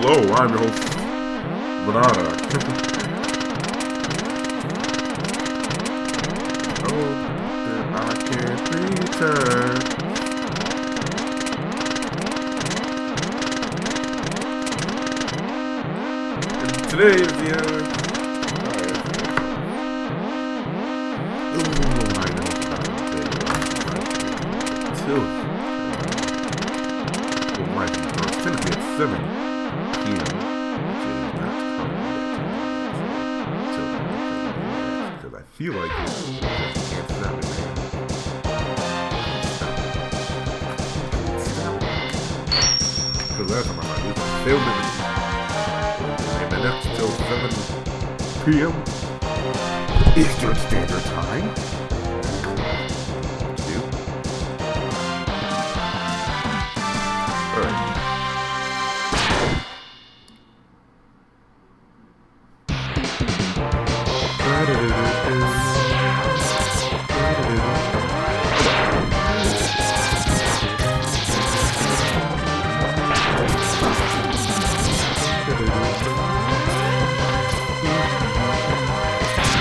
Hello, I'm your host, bnadna. Oh, that I can't return. And today is the It's going to be at 7 p.m. which is not coming until because I feel like it can't stop it, man. Because last time I was filming and then that's till 7 p.m. Eastern Standard Time.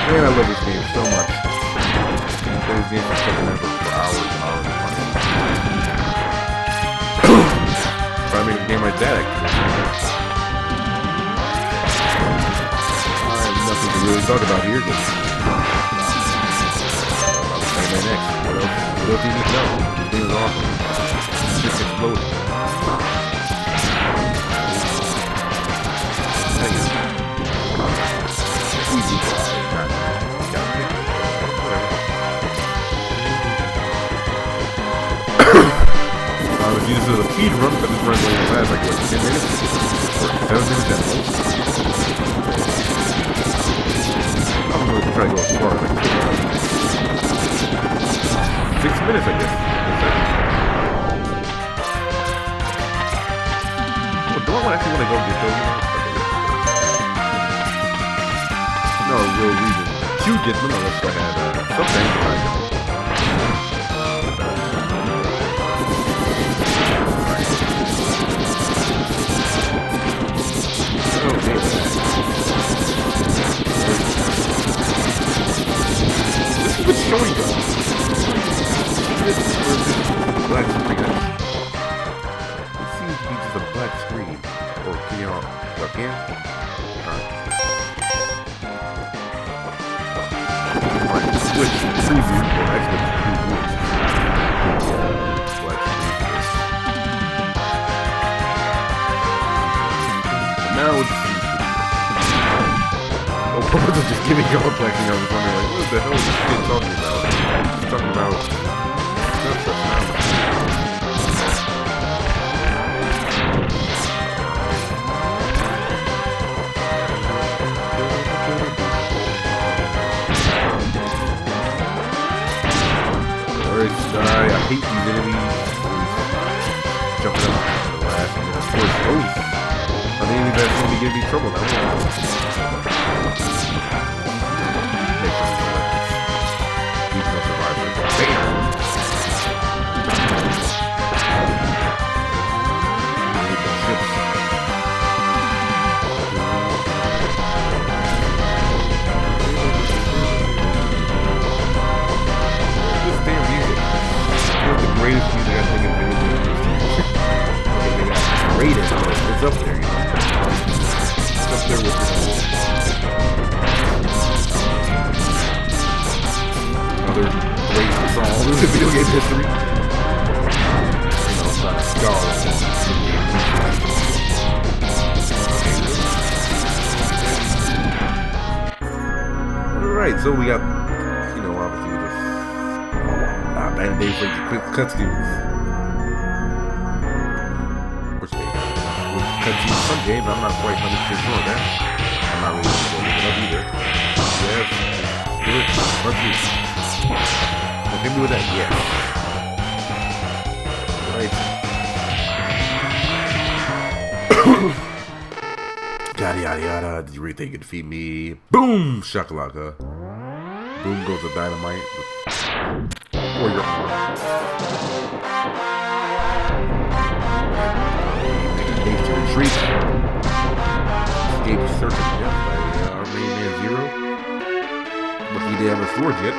Man, I love this game so much. I play this game for hours and hours and hours. If I make a game like that, I have nothing to really talk about here. Just next. What else do you need to know? This game is awesome. It's just exploding. Easy. I was using a speed run, but this run really fast, like what, 10 minutes? Or 7 minutes at most? I'm going to try to go as far as I can. 6 minutes, I guess. Well, do I actually want to go get those? No real reason to get them unless I had something that I don't. This is what's showing us. This is black screen. It seems to be just a black screen. Or can y'all look in? Alright. Switch preview, or actually preview. Black screen. And now it's just giving y'all flexing. I was wondering, like, what the hell is this kid talking about? He's talking about stuff that's not. Alright, die. I hate these enemies. Jumping up at the last minute. Of course, those. I think that's going to be giving me trouble now. Greatest music I think in video games. Okay, they got greatest, but it's up there, you know. It's up there with another great song in video game history. You know, it's not a star. Alright, so we got, you know, obviously we just and they for quick cutscenes. Which they cutscenes some games, I'm not quite 100% sure of that. I'm not really sure of that either. Yes, good. Cutscenes. Don't hit me with that, yeah. Right. Yada yada yada. Did you really think you could defeat me? Boom! Shakalaka. Boom goes the dynamite. Or your retreat. escape certain death by our main man Zero. Lucky they haven't sword yet.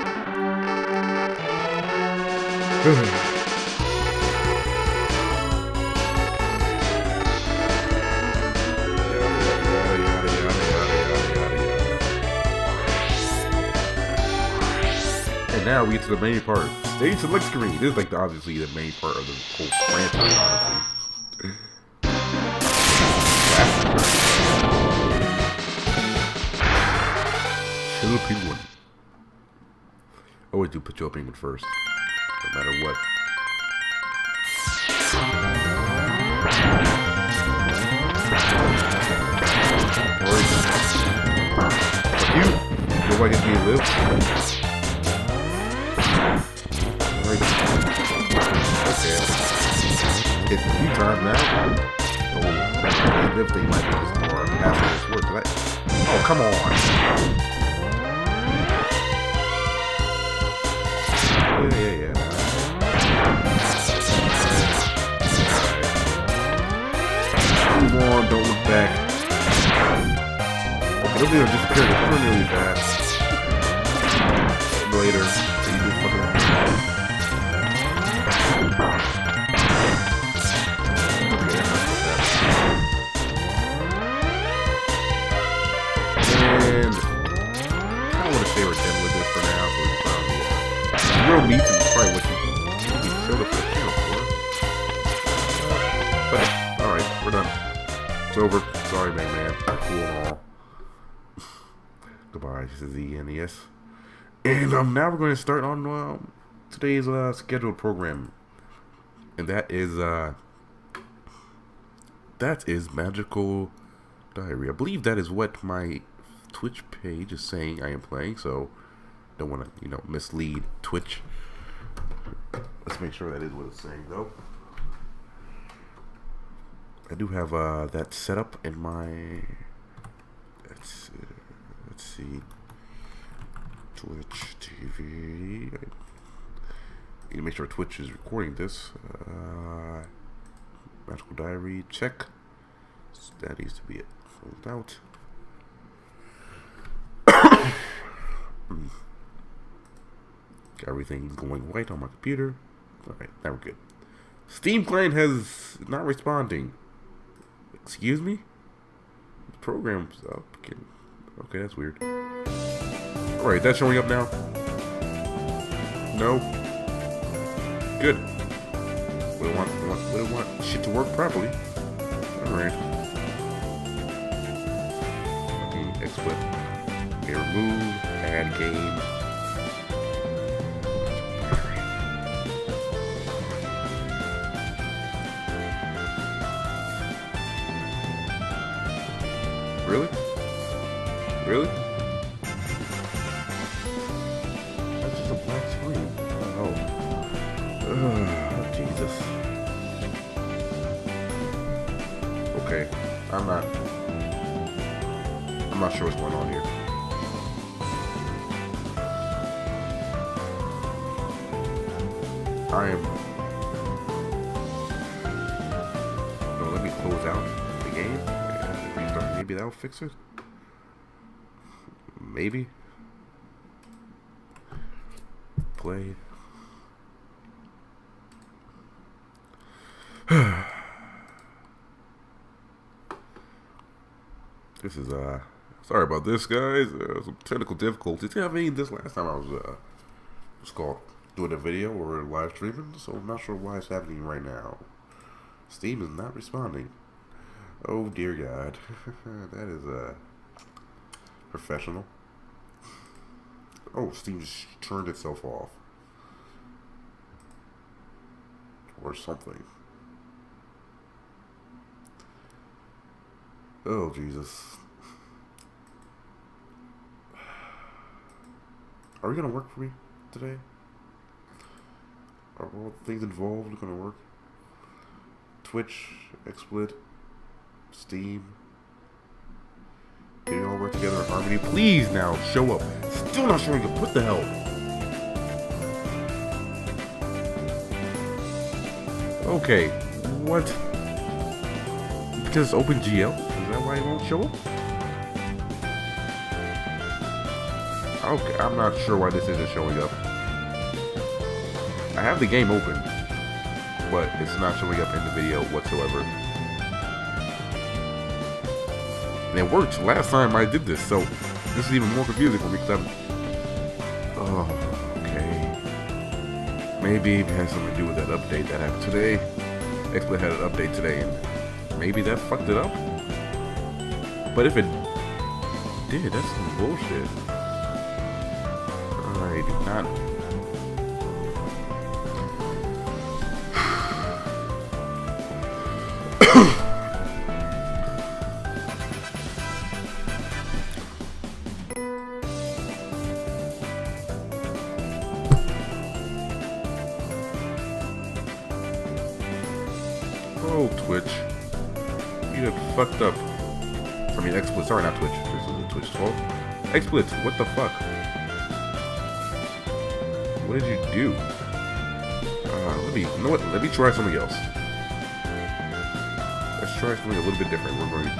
And now we get to the main part. Stage select screen. This is like obviously the main part of the whole franchise, honestly. Chill Penguin. Always do put your penguin first, no matter what. Fuck you. Nobody gets me to live. Alright. Okay. Hit a few times now. Oh, that live thing might be just more after this work. Oh, come on. Yeah. Move on, don't look back. Okay, they'll be able to disappear really fast. Later, so you do fucking around. And I don't want to stay with them with this for now, so we found the real meat is probably what you showed up for the channel for. But alright, we're done. It's over. Sorry, man. Cool and all. Goodbye. This is the NES. And now we're going to start on today's scheduled program. And that is Magical Diary. I believe that is what my Twitch page is saying I am playing, so don't want to, mislead Twitch. Let's make sure that is what it's saying, though. I do have that set up in my. Let's see. Twitch TV. I need to make sure Twitch is recording this. Magical Diary check. So that needs to be it. Filled out. Everything's going white on my computer. Alright, now we're good. Steam client has not responding. Excuse me? The program's up. Okay, that's weird. Alright, that's showing up now. No. Good. We want shit to work properly. Alright. X-Flip. Okay, remove, add game. Really? Really? That's just a black screen. Oh. Jesus. Okay. I'm not sure what's going on here. No, let me close out the game. Maybe that'll fix it. Maybe. Play. This is sorry about this, guys. Some technical difficulties. I mean, this last time I was doing a video or live streaming, so I'm not sure why it's happening right now. Steam is not responding. Oh dear God. That is professional. Oh, Steam just turned itself off. Or something. Oh Jesus. Are we gonna work for me today? Are all things involved gonna work? Twitch, XSplit, Steam. Can you all work together in harmony? Please now show up. Still not showing up. What the hell? Okay. What? Because it's OpenGL? Is that why it won't show up? Okay, I'm not sure why this isn't showing up. I have the game open, but it's not showing up in the video whatsoever. And it worked last time I did this, so this is even more confusing for me because I'm... Oh, okay. Maybe it has something to do with that update that happened today. XSplit had an update today, and maybe that fucked it up? But if it did, that's some bullshit. I did not... Oh, Twitch. You done fucked up. I mean, XSplit. Sorry, not Twitch. This is Twitch 12. XSplit, what the fuck? What did you do? You know what? Let me try something else. Let's try something a little bit different. We're going to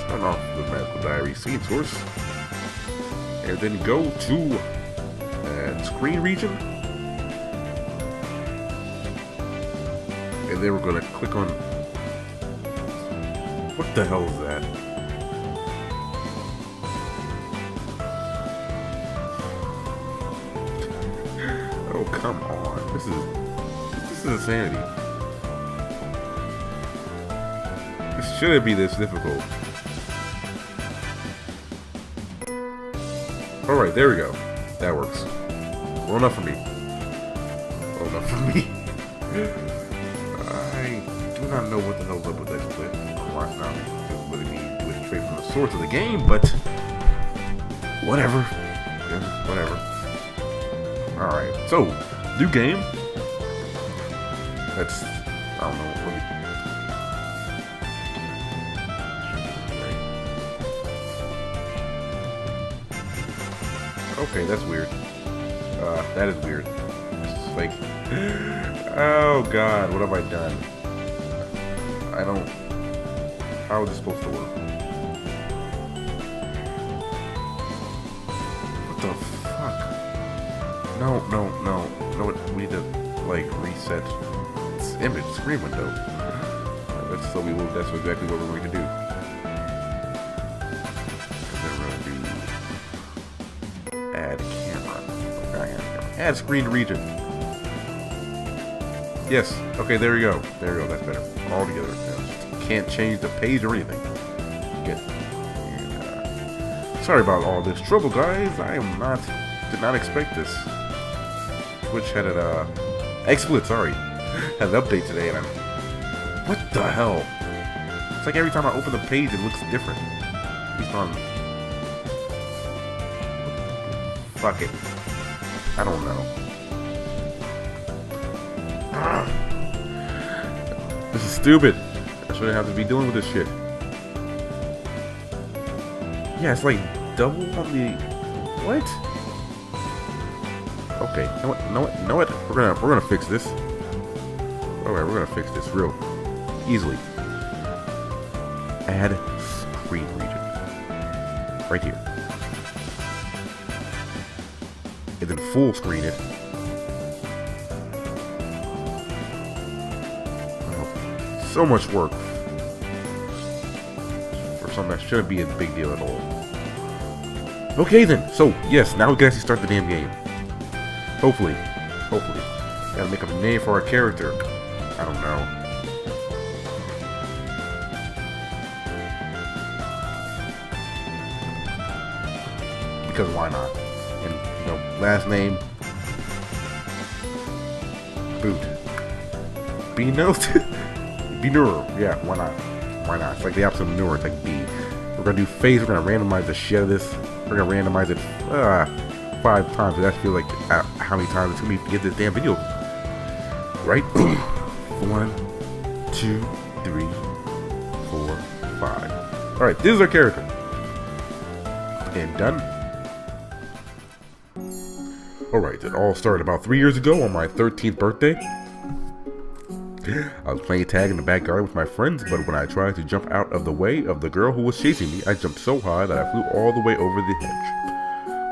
turn off the medical diary scene source. And then go to screen region. And then we're going to click on... What the hell is that? Oh, come on. This is insanity. This shouldn't be this difficult. Alright, there we go. That works. Well enough for me. Well enough for me. I do not know what the hell's up with that split. Why not just really need to do it straight from the source of the game, but whatever. Yeah, whatever. Alright, so new game. That's, I don't know, okay, that's weird. That is weird. It's like, oh god, what have I done? I don't... How is this supposed to work? What the fuck? No, we need to, like, reset this image screen window. That's exactly what we're going to do. And then we're going to do add camera. Add screen region. Yes. Okay, there we go. There we go. That's better. All together. Can't change the page or anything. Good. And, sorry about all this trouble, guys. Did not expect this. Twitch had an XSplit, sorry, had an update today, and what the hell? It's like every time I open the page, it looks different. He's on. Fuck it. I don't know. This is stupid. I shouldn't have to be dealing with this shit. Yeah, it's like double on the... What? Okay, know what? We're gonna fix this. Alright, we're gonna fix this real easily. Add screen region. Right here. And then full screen it. So much work for something that shouldn't be a big deal at all. Okay then, so yes, now we can actually start the damn game. Hopefully. Gotta make up a name for our character. I don't know. Because why not? And, you know, last name. Boot. Benur. Yeah, why not? Why not? It's like the opposite of manure. It's like B. We're gonna do face. We're gonna randomize the shit of this. We're gonna randomize it 5 times. That feels like how many times it's gonna be to get this damn video. Right? 1, 2, 3, 4, 5. All right, this is our character. And done. All right, it all started about 3 years ago on my 13th birthday. I was playing tag in the backyard with my friends, but when I tried to jump out of the way of the girl who was chasing me, I jumped so high that I flew all the way over the hedge.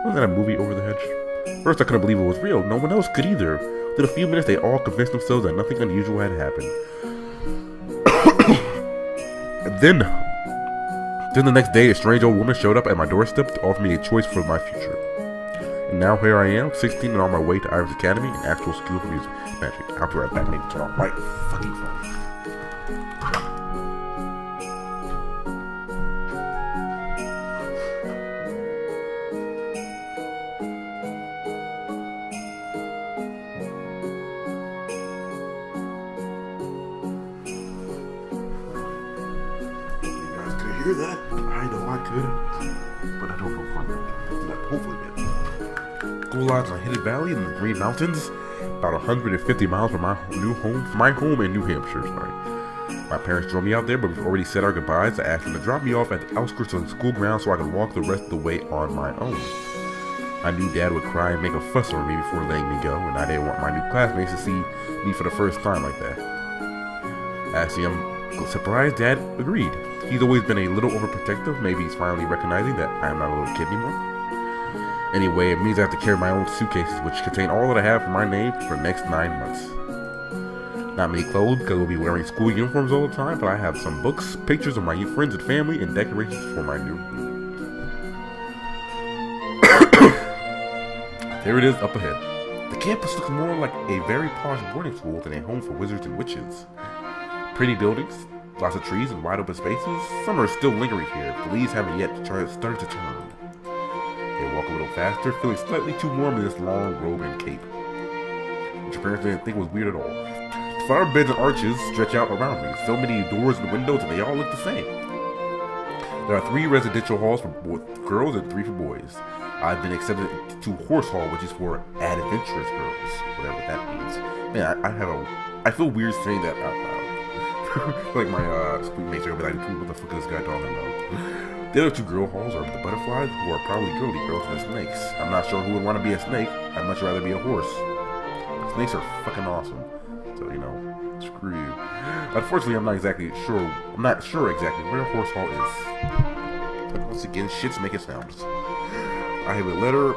Wasn't that a movie, Over the Hedge? First, I couldn't believe it was real. No one else could either. Within a few minutes, they all convinced themselves that nothing unusual had happened. And then the next day, a strange old woman showed up at my doorstep to offer me a choice for my future. And now here I am, 16 and on my way to Irish Academy, an actual school for music magic. I'll be right back, maybe turn off my fucking phone. You guys could hear that? I know I could, but I don't know for me. Hopefully, man. School lies in a hidden valley in the Green Mountains, about 150 miles from my home in New Hampshire. My parents drove me out there, but we've already said our goodbyes. I asked them to drop me off at the outskirts of the school grounds so I could walk the rest of the way on my own. I knew Dad would cry and make a fuss over me before letting me go, and I didn't want my new classmates to see me for the first time like that. Actually, I'm surprised Dad agreed. He's always been a little overprotective. Maybe he's finally recognizing that I'm not a little kid anymore. Anyway, it means I have to carry my own suitcases, which contain all that I have for my name for the next 9 months. Not many clothes, because we'll be wearing school uniforms all the time, but I have some books, pictures of my friends and family, and decorations for my new room. There it is up ahead. The campus looks more like a very posh boarding school than a home for wizards and witches. Pretty buildings, lots of trees and wide open spaces. Some are still lingering here, but the leaves haven't yet started to turn. They walk a little faster, feeling slightly too warm in this long robe and cape, which apparently didn't think was weird at all. Flower beds and arches stretch out around me, so many doors and windows, and they all look the same. There are 3 residential halls for girls and 3 for boys. I've been accepted to Horse Hall, which is for adventurous girls, whatever that means. Man, I feel weird saying that out loud. Like my schoolmates are gonna be like, what the fuck is this guy talking about? The other 2 girl halls are the butterflies, who are probably girly girls, and the snakes. I'm not sure who would want to be a snake. I'd much rather be a horse. Snakes are fucking awesome. So, you know, screw you. Unfortunately, I'm not sure exactly where Horse Hall is. But once again, shit's making sounds. I have a letter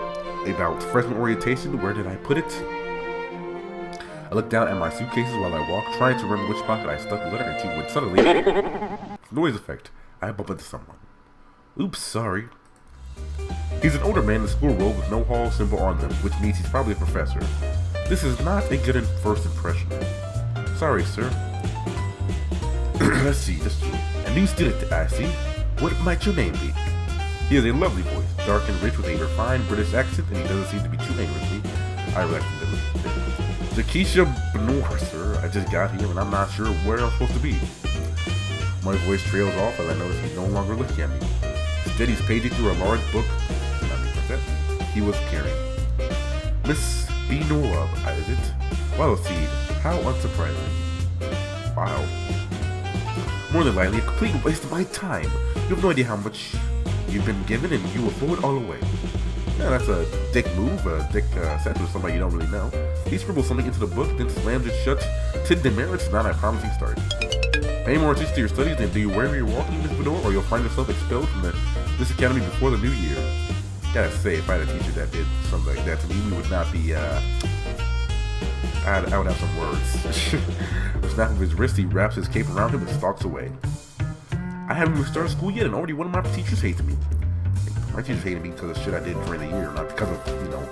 about freshman orientation. Where did I put it? I look down at my suitcases while I walk, trying to remember which pocket I stuck the letter into, when suddenly, noise effect. I bump into someone. Oops, sorry. He's an older man in the school robe with no hall symbol on them, which means he's probably a professor. This is not a good first impression. Sorry, sir. Let's see, this is a new student, I see. What might your name be? He has a lovely voice, dark and rich with a refined British accent, and he doesn't seem to be too angry with me. I relax a little. Jakesha Benoor, sir. I just got here and I'm not sure where I'm supposed to be. My voice trails off as I notice he's no longer looking at me. Instead, he's paging through a large book he was carrying. Miss Benoor, is it? Well, see, how unsurprising. Wow. More than likely, a complete waste of my time. You have no idea how much you've been given, and you will throw it all away. Yeah, that's a dick move, a dick sentence with somebody you don't really know. He scribbles something into the book, then slams it shut. 10 demerits, not a promising start. Pay more attention to your studies and do wherever you're walking, Miss Benoor, or you'll find yourself expelled from this academy before the new year. Gotta say, if I had a teacher that did something like that to me, we would not be, I would have some words. With a snap of his wrist, he wraps his cape around him and stalks away. I haven't even started school yet, and already one of my teachers hates me. My teachers hated me because of shit I did during the year, not because of, you know,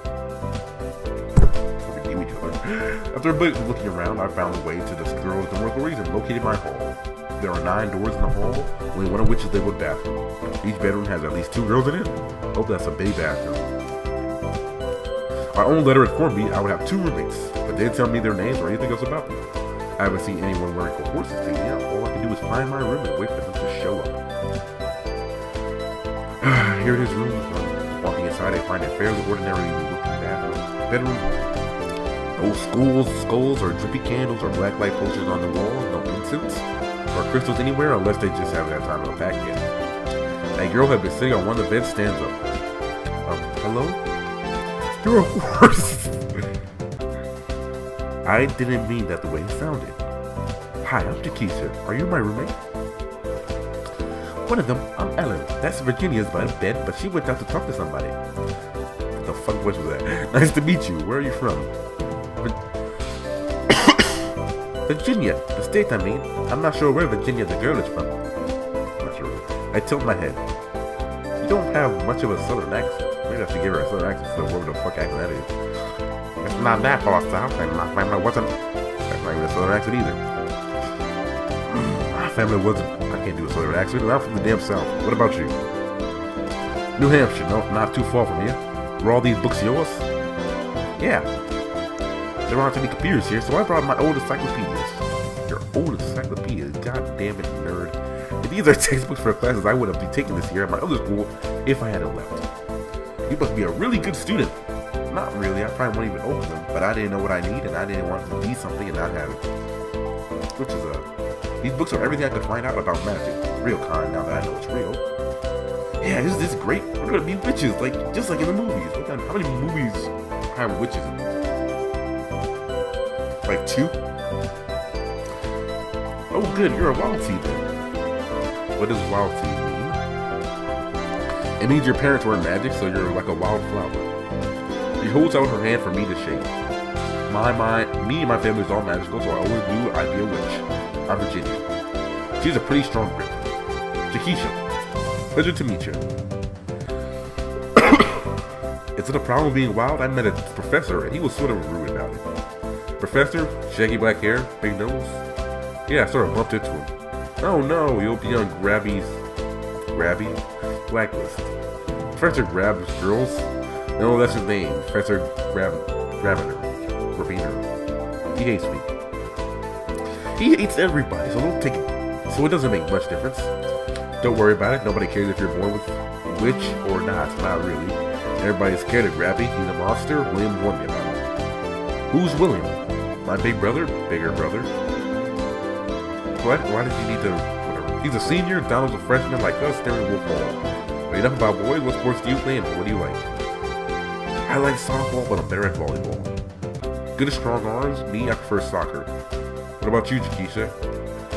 what we do each other. After a bit of looking around, I found a way to this girl's dormitories and located my hall. There are 9 doors in the hall, only one of which is labeled bathroom. Each bedroom has at least 2 girls in it. Hope that's a big bathroom. My own letter informed me I would have 2 roommates, but they didn't tell me their names or anything else about them. I haven't seen anyone wearing a horse's thing yet. All I can do is find my room and wait for them to show up. Here in his room, walking inside, I find a fairly ordinary looking bedroom. No skulls or drippy candles or blacklight posters on the walls, no incense or crystals anywhere unless they just haven't had time to unpack yet. A girl had been sitting on one of the beds, stands up. Hello? You're a horse! I didn't mean that the way it sounded. Hi, I'm Jakeisha. Are you my roommate? One of them, I'm Ellen. That's Virginia's bed, but she went out to talk to somebody. What the fuck was that? Nice to meet you. Where are you from? Virginia, the state I mean. I'm not sure where Virginia the girl is from. I'm not sure. I tilt my head. You don't have much of a southern accent. We'd have to give her a southern accent to know where the fuck accent that is. It's not that hostile, and my family wasn't. That's not even a southern accent either. My family wasn't. I can't do a southern accent. I'm from the damn south. What about you? New Hampshire. No, not too far from here. Were all these books yours? Yeah. There aren't any computers here, so I brought my old encyclopedias. Your old encyclopedias? God damn it, nerd. If these are textbooks for classes I would have been taking this year at my other school if I hadn't left. You must be a really good student. Not really, I probably won't even open them, but I didn't know what I need and I didn't want to be something and not have it. Which is these books are everything I could find out about magic. Real kind, now that I know it's real. Yeah, isn't this great? We're gonna be witches, just like in the movies. How many movies have witches in them? Like 2? Oh good, you're a wild seed then. What does wild seed mean? It means your parents were in magic, so you're like a wild flower. She holds out her hand for me to shake. Me and my family's all magical, so I always knew I'd be a witch. I'm Virginia. She's a pretty strong grip. Jakeisha, pleasure to meet you. Is it a problem being wild? I met a professor and he was sort of rude about it. Professor? Shaggy black hair? Big nose? Yeah, I sort of bumped into him. Oh no, you'll be on Grabby? Blacklist. Professor grabs girls? No, that's his name. Professor Rabiner. He hates me. He hates everybody, so don't take it. So it doesn't make much difference. Don't worry about it. Nobody cares if you're born with witch or not. Not really. Everybody's scared of Grabby. He's a monster. William warned me about him. Who's William? My big brother? Bigger brother. What? Why did you need to... Whatever. He's a senior. Donald's a freshman like us staring Wolf Hall. But enough about boys. What sports do you play and what do you like? I like softball, but I'm better at volleyball. Good at strong arms? Me, I prefer soccer. What about you, Jakeisha?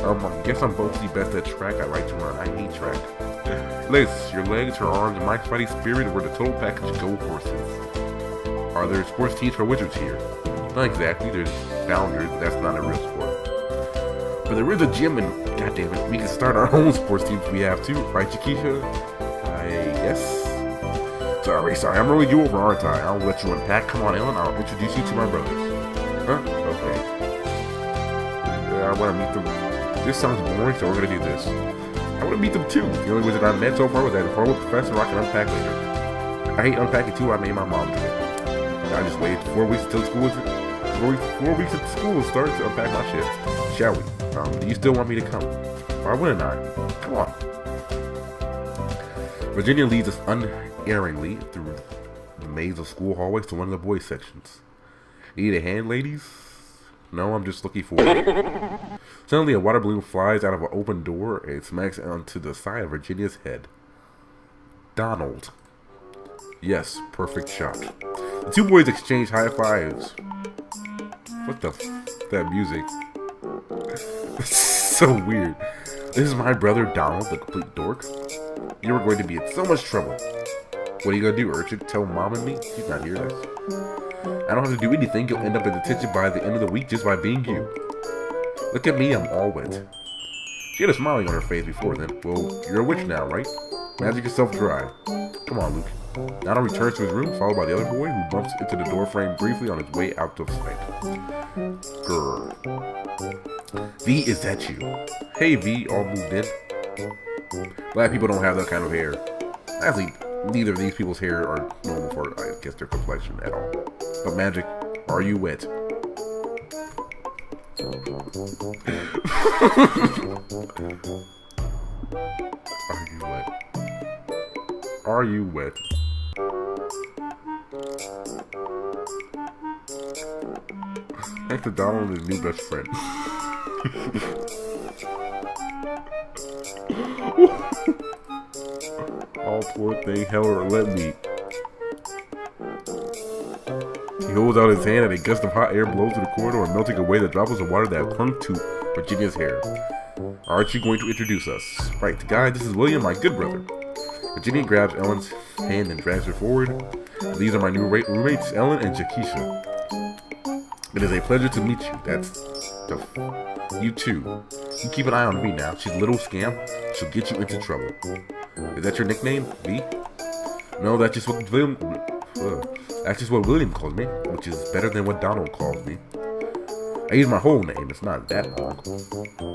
I guess I'm both the best at track. I like to run. I hate track. Legs, your legs, her arms, and my fighting spirit were the total package go horses. Are there sports teams for wizards here? Not exactly. There's bounders, but that's not a real sport. But there is a gym, and goddammit, we can start our own sports teams if we have to. Right, Jakeisha? I guess. Sorry, I'm rolling you over, aren't I? I'll let you unpack. Come on, Ellen, I'll introduce you to my brothers. Huh? Okay. I want to meet them. This sounds boring, so we're gonna do this. I want to meet them too. The only wizard I met so far was that horrible professor I can unpack later. I hate unpacking too. I made my mom do it. I just waited 4 weeks until school is 4 weeks until school starts to unpack my shit. Shall we? Do you still want me to come? Why wouldn't I? Come on. Virginia leads us unerringly through the maze of school hallways to one of the boys' sections. Need a hand, ladies? No, I'm just looking for it. Suddenly, a water balloon flies out of an open door and smacks onto the side of Virginia's head. Donald. Yes, perfect shot. The two boys exchange high fives. What the that music? So weird. This is my brother Donald, the complete dork. You are going to be in so much trouble. What are you gonna do, urchin? Tell mom and me? She's not here, this. I don't have to do anything. You'll end up in detention by the end of the week just by being you. Look at me, I'm all wet. She had a smile on her face before then. Well, you're a witch now, right? Magic yourself dry. Come on, Luke. Donald returns to his room, followed by the other boy, who bumps into the door frame briefly on his way out of sight. Grrr. V, is that you? Hey, V, all moved in. Black people don't have that kind of hair. Actually, neither of these people's hair are normal for, I guess, their complexion at all. But magic, are you wet? Are you wet? Are you wet? Thanks to Donald and his new best friend. Oh, poor thing, Heller, let me. He holds out his hand and a gust of hot air blows through the corridor, melting away the droplets of water that clung to Virginia's hair. Aren't you going to introduce us? Right, guys, this is William, my good brother. Virginia grabs Ellen's hand and drags her forward. These are my new roommates, Ellen and Jakisha. It is a pleasure to meet you. You too. You keep an eye on me now. She's a little scam. She'll get you into trouble. Is that your nickname, V? No, that's just what William calls me, which is better than what Donald calls me. I use my whole name. It's not that long.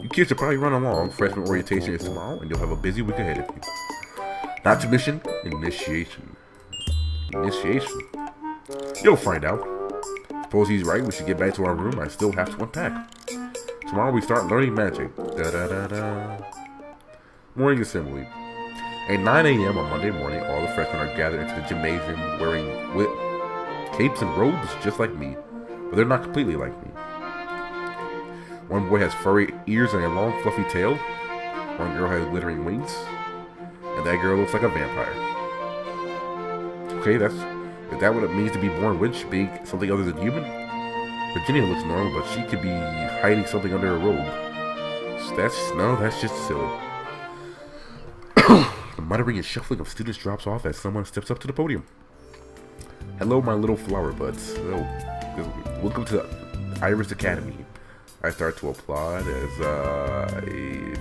You kids should probably run along. Freshman orientation is tomorrow, and you'll have a busy week ahead of you. Not to mission, initiation. Initiation. You'll find out. Suppose he's right. We should get back to our room. I still have to unpack. Tomorrow we start learning magic. Morning assembly. At 9 a.m. on Monday morning, all the freshmen are gathered into the gymnasium wearing capes and robes just like me, but they're not completely like me. One boy has furry ears and a long fluffy tail. One girl has glittering wings. And that girl looks like a vampire. Okay, is that what it means to be born witch, being something other than human? Virginia looks normal, but she could be hiding something under a robe. That's just silly. The muttering and shuffling of students drops off as someone steps up to the podium. Hello, my little flower buds. Welcome to Iris Academy. I start to applaud as I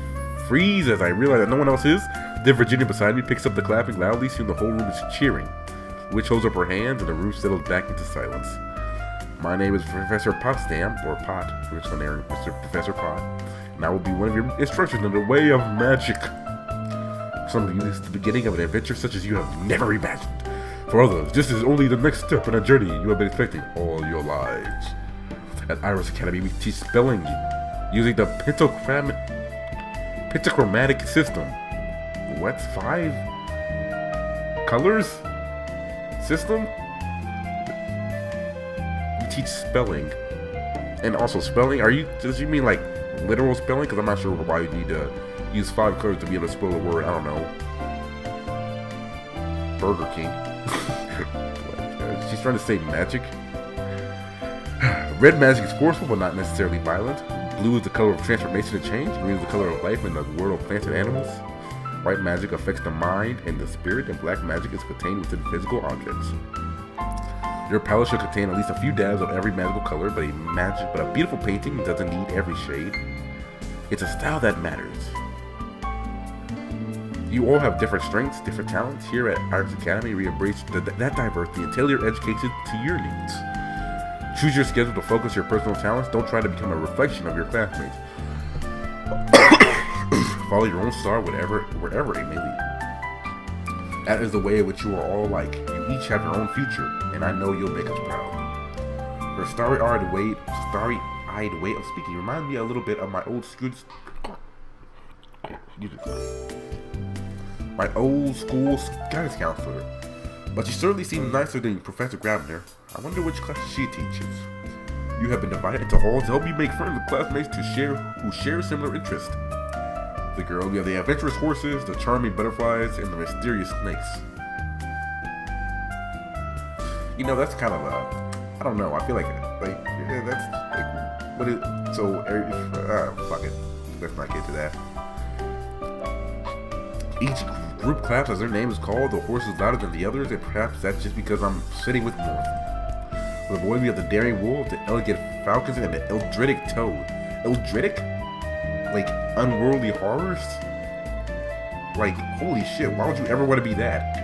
freeze as I realize that no one else is. Then Virginia beside me picks up the clapping loudly, soon the whole room is cheering. The witch holds up her hands and the room settles back into silence. My name is Professor Potsdam, or Pot, we're just going to name Professor Pot, and I will be one of your instructors in the way of magic. Some of you, this is the beginning of an adventure such as you have never imagined. For others, this is only the next step in a journey you have been expecting all your lives. At Iris Academy, we teach spelling using the pentachromatic system. What? 5 colors? System? We teach spelling. And also spelling, does you mean like literal spelling? Because I'm not sure why you need to use 5 colors to be able to spell the word, I don't know, Burger King. She's trying to say magic. Red magic is forceful but not necessarily violent. Blue is the color of transformation and change. Green is the color of life in the world of plants and animals. White magic affects the mind and the spirit, and black magic is contained within physical objects. Your palette should contain at least a few dabs of every magical color, but a beautiful painting doesn't need every shade. It's a style that matters. You all have different strengths, different talents. Here at Iris Academy, we embrace that diversity and tailor your education to your needs. Choose your schedule to focus your personal talents. Don't try to become a reflection of your classmates. Follow your own star wherever it may lead. That is the way in which you are all like. You each have your own future, and I know you'll make us proud. Her starry-eyed way of speaking reminds me a little bit of my old school guidance counselor. But she certainly seems nicer than Professor Grabner. I wonder which class she teaches. You have been divided into halls to help you make friends with classmates who share similar interests. The girl, you have the adventurous horses, the charming butterflies, and the mysterious snakes. You know, that's kind of I don't know, I feel that's what it, so, fuck it, let's not get to that. Each group claps as their name is called, the horse is louder than the others, and perhaps that's just because I'm sitting with more. For the boy, we have the daring wolf, the elegant falcons, and the eldrithic toad. Eldrithic? Like, unworldly horrors? Like, holy shit, why would you ever want to be that?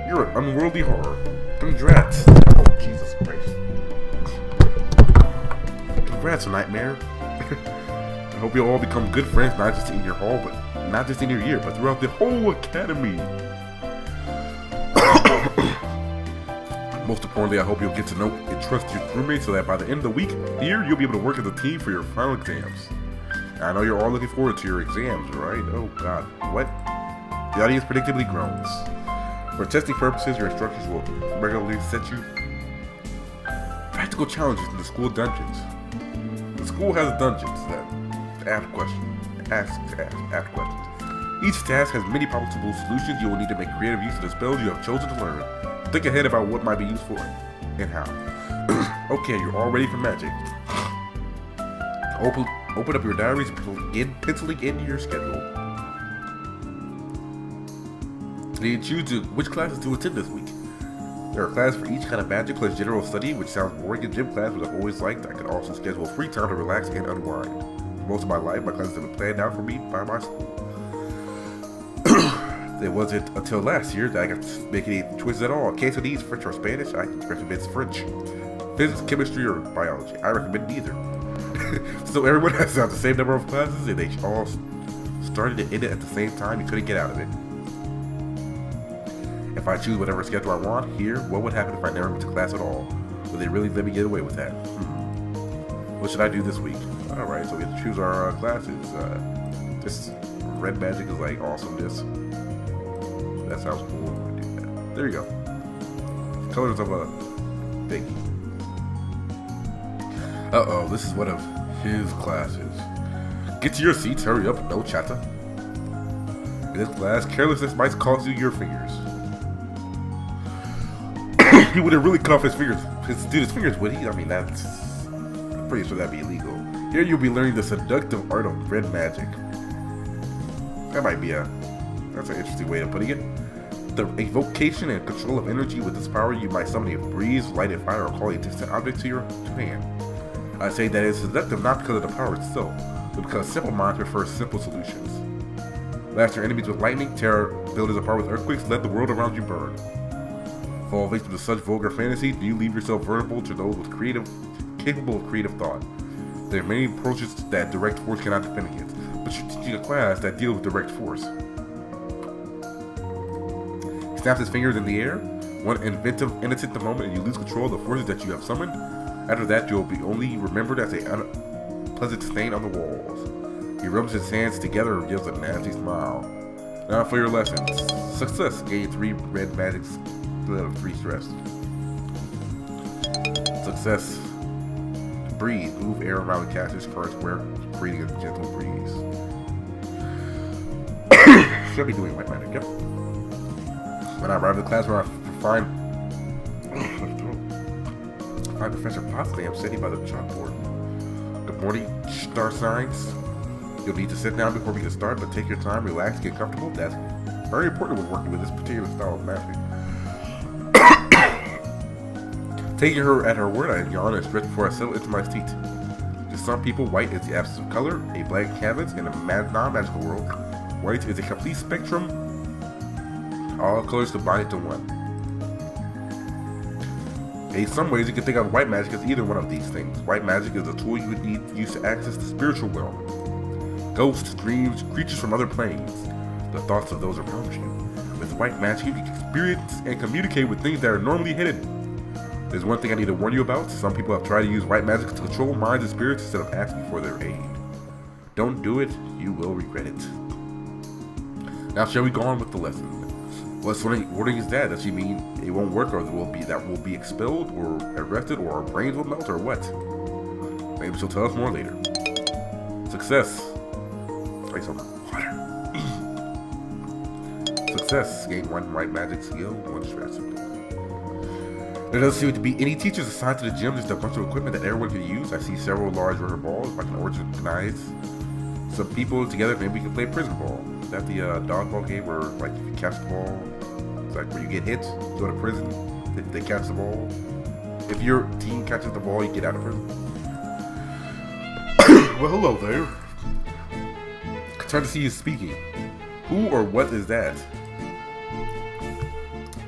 You're an unworldly horror. Congrats. Oh, Jesus Christ. Congrats, Nightmare. I hope you'll all become good friends, not just in your hall, but not just in your year, but throughout the whole academy. Most importantly, I hope you'll get to know and trust your roommates so that by the end of the week here, you'll be able to work as a team for your final exams. I know you're all looking forward to your exams, right? Oh God, what? The audience predictably groans. For testing purposes, your instructors will regularly set you practical challenges in the school dungeons. The school has dungeons that ask questions. Each task has many possible solutions. You will need to make creative use of the spells you have chosen to learn. Think ahead about what might be useful and how. Okay, you're all ready for magic. Open up your diaries and begin penciling in your schedule. Then choose which classes to attend this week. There are classes for each kind of magic plus general study, which sounds boring in gym class, which I've always liked. I can also schedule free time to relax and unwind. For most of my life, my classes have been planned out for me by my school. It wasn't until last year that I got to make any choices at all. In case of these, French or Spanish, I recommend French. Physics, chemistry, or biology, I recommend neither. So everyone has the same number of classes, and they all started and ended at the same time. You couldn't get out of it. If I choose whatever schedule I want here, what would happen if I never went to class at all? Would they really let me get away with that? What should I do this week? Alright, so we have to choose our classes. This red magic is like awesomeness. That sounds cool. I'm gonna do that. There you go. Colors of a thingy. Uh-oh, this is one of his classes. Get to your seats, hurry up, no chatter. In this class, carelessness might cost you your fingers. He wouldn't really cut off his fingers. His fingers, would he? I mean, I'm pretty sure that'd be illegal. Here you'll be learning the seductive art of red magic. That might be that's an interesting way of putting it. The evocation and control of energy with this power, you might summon a breeze, light a fire, or call a distant object to your hand. I say that it's seductive not because of the power itself, but because simple minds prefer simple solutions. Blast your enemies with lightning, tear buildings apart with earthquakes, let the world around you burn. Fall victim to such vulgar fantasies, do you leave yourself vulnerable to those with capable of creative thought? There are many approaches that direct force cannot defend against, but you're teaching a class that deals with direct force. He snaps his fingers in the air, one inventive innocent moment, and you lose control of the forces that you have summoned. After that, you'll be only remembered as a unpleasant stain on the walls. He rubs his hands together and gives a nasty smile. Now for your lessons. Success. Gain 3 red magics. 3 stress. Success. Breathe. Move air around the caster's current square, creating a gentle breeze. Should be doing white magic, yep. When I arrive at the class where I find Professor Potsdam sitting by the chalkboard. Good morning, star signs. You'll need to sit down before we can start, but take your time, relax, get comfortable. That's very important when working with this particular style of magic. Taking her at her word, I yawn and stretch before I settle into my seat. To some people, white is the absence of color, a blank canvas. In a non-magical world, white is a complete spectrum, all colors combined into one. In some ways, you can think of white magic as either one of these things. White magic is a tool you would need to use to access the spiritual realm. Ghosts, dreams, creatures from other planes, the thoughts of those around you. With white magic, you can experience and communicate with things that are normally hidden. There's one thing I need to warn you about. Some people have tried to use white magic to control minds and spirits instead of asking for their aid. Don't do it, you will regret it. Now shall we go on with the lesson? What sort of wording is that? Does she mean it won't work, or will be expelled, or arrested, or our brains will melt, or what? Maybe she'll tell us more later. Success. Drink some water. Success. Gain 1 white magic skill, 1 stress. There doesn't seem to be any teachers assigned to the gym, just a bunch of equipment that everyone can use. I see several large rubber balls, if I can organize some people together. Maybe we can play prison ball. Is that the dodgeball game where, like, if you catch the ball, it's like where you get hit, you go to prison, if they catch the ball. If your team catches the ball, you get out of prison. Well, hello there. Trying to see you speaking. Who or what is that?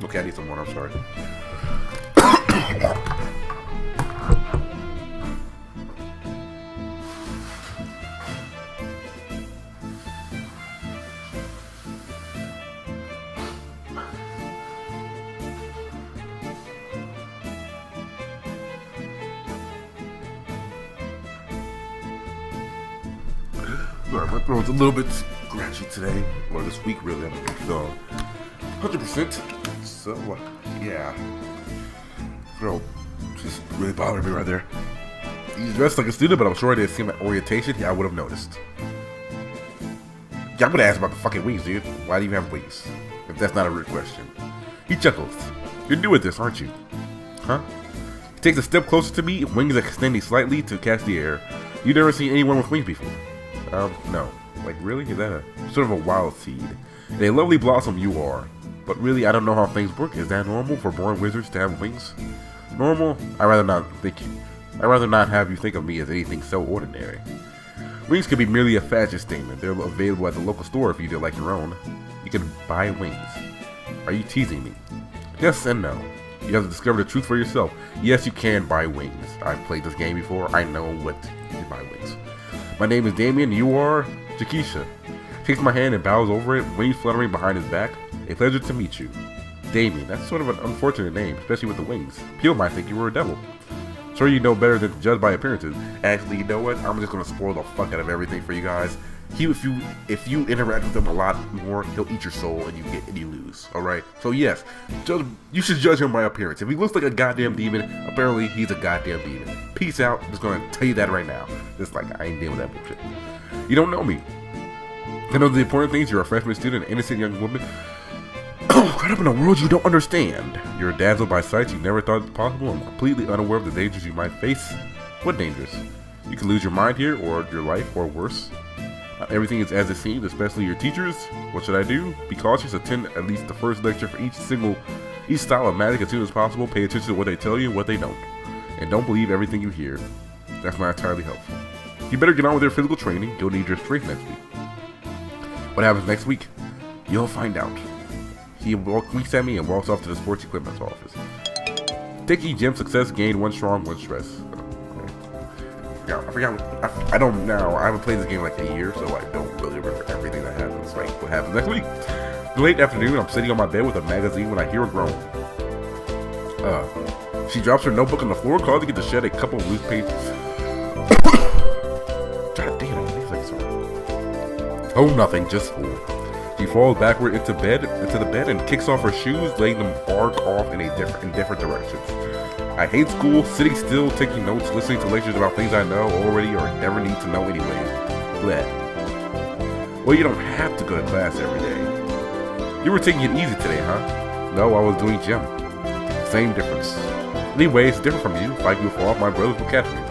Okay, I need some water, I'm sorry. Sorry, my throat's a little bit scratchy today, or this week really. I'm feeling 100%. So, yeah. Throat just really bothered me right there. He's dressed like a student, but I'm sure I didn't see him at orientation. Yeah, I would have noticed. Yeah, I'm gonna ask about the fucking wings, dude. Why do you have wings? If that's not a rude question. He chuckles. You're new at this, aren't you? Huh? He takes a step closer to me, wings extending slightly to catch the air. You never seen anyone with wings before? No. Like, really? Is that sort of a wild seed? And a lovely blossom you are. But really, I don't know how things work. Is that normal for born wizards to have wings? Normal? I'd rather not have you think of me as anything so ordinary. Wings could be merely a fashion statement. They're available at the local store if you'd like your own. You can buy wings. Are you teasing me? Yes and no. You have to discover the truth for yourself. Yes, you can buy wings. I've played this game before. I know what you buy wings. My name is Damien. You are Jakisha. Takes my hand and bows over it, wings fluttering behind his back. A pleasure to meet you. Damien, that's sort of an unfortunate name, especially with the wings. People might think you were a devil. Sure, you know better than to judge by appearances. Actually, you know what? I'm just gonna spoil the fuck out of everything for you guys. If you interact with him a lot more, he'll eat your soul and you lose. Alright? So yes, you should judge him by appearance. If he looks like a goddamn demon, apparently he's a goddamn demon. Peace out. I'm just gonna tell you that right now. Just like I ain't dealing with that bullshit. You don't know me. I know the important things. You're a freshman student, an innocent young woman. Caught up in a world you don't understand. You're dazzled by sights you never thought possible and completely unaware of the dangers you might face. What dangers? You can lose your mind here, or your life, or worse. Not everything is as it seems, especially your teachers. What should I do? Be cautious. Attend at least the first lecture for each style of magic as soon as possible. Pay attention to what they tell you and what they don't. And don't believe everything you hear. That's not entirely helpful. You better get on with your physical training. You'll need your strength next week. What happens next week? You'll find out. He winks at me and walks off to the sports equipment office. Sticky gym success gained 1 strong, 1 stress. I forgot. I don't know. I haven't played this game like a year, so I don't really remember everything that happens. Like what happens next week. Late afternoon, I'm sitting on my bed with a magazine when I hear a groan. She drops her notebook on the floor, causing it to shed a couple of loose pages. God damn it! It's like so. Oh, nothing, just school. She falls backward into the bed and kicks off her shoes, letting them arc off in different directions. I hate school, sitting still, taking notes, listening to lectures about things I know already or never need to know anyway. Bleh. Well, you don't have to go to class every day. You were taking it easy today, huh? No, I was doing gym. Same difference. Anyway, it's different from you. If I goof off, my brothers will catch me.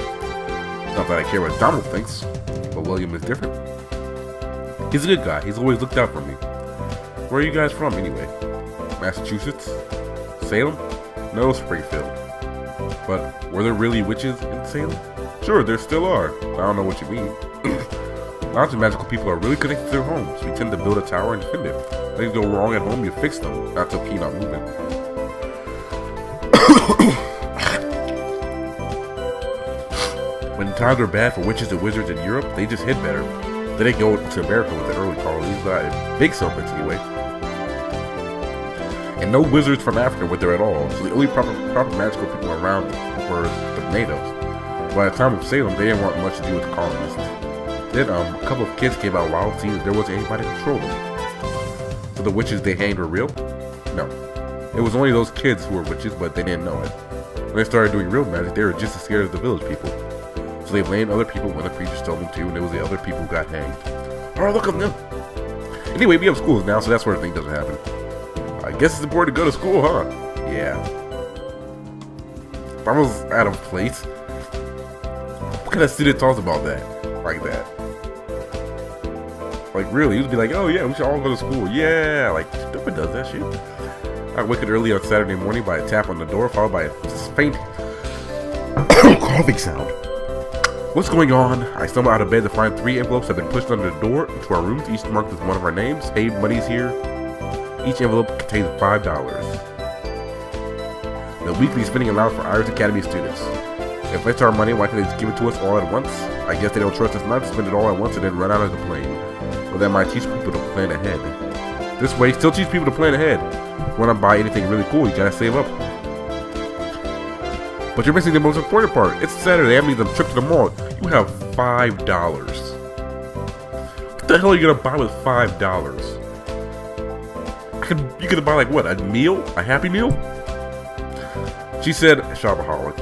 Not that I care what Donald thinks, but William is different. He's a good guy. He's always looked out for me. Where are you guys from, anyway? Massachusetts? Salem? No, Springfield. But were there really witches in Salem? Sure, there still are. I don't know what you mean. Lots of magical people are really connected to their homes. We tend to build a tower and defend it. Things go wrong at home, you fix them. Not so keen on moving. When times are bad for witches and wizards in Europe, they just hit better. Then they go to America with the early colonies, big serpents anyway. And no wizards from Africa were there at all, so the only proper magical people around were the natives. By the time of Salem, they didn't want much to do with the colonists. Then a couple of kids came out wild, seeing that there wasn't anybody to control them. So the witches they hanged were real? No. It was only those kids who were witches, but they didn't know it. When they started doing real magic, they were just as scared as the village people. So they blamed other people when the preachers told them to, and it was the other people who got hanged. Oh, look at them! Anyway, we have schools now, so that sort of thing doesn't happen. I guess it's important to go to school, huh? Yeah. If I was out of place, what kind of student talks about that? Like that? Like really, you'd be like, oh yeah, we should all go to school. Yeah, like, nobody does that shit. I wake up early on Saturday morning by a tap on the door, followed by a faint coughing sound. What's going on? I stumble out of bed to find 3 envelopes have been pushed under the door to our rooms, each marked with one of our names. Hey, money's here. Each envelope contains $5. The weekly spending allowed for Irish Academy students. If that's our money, why can't they just give it to us all at once? I guess they don't trust us not to spend it all at once and then run out of the plane. Well, that might teach people to plan ahead. This way, still teach people to plan ahead. If you want to buy anything really cool, you gotta save up. But you're missing the most important part. It's Saturday, that means a trip to the mall. You have $5. What the hell are you gonna buy with $5? You could buy like what, a meal? A Happy Meal? She said, shopaholic.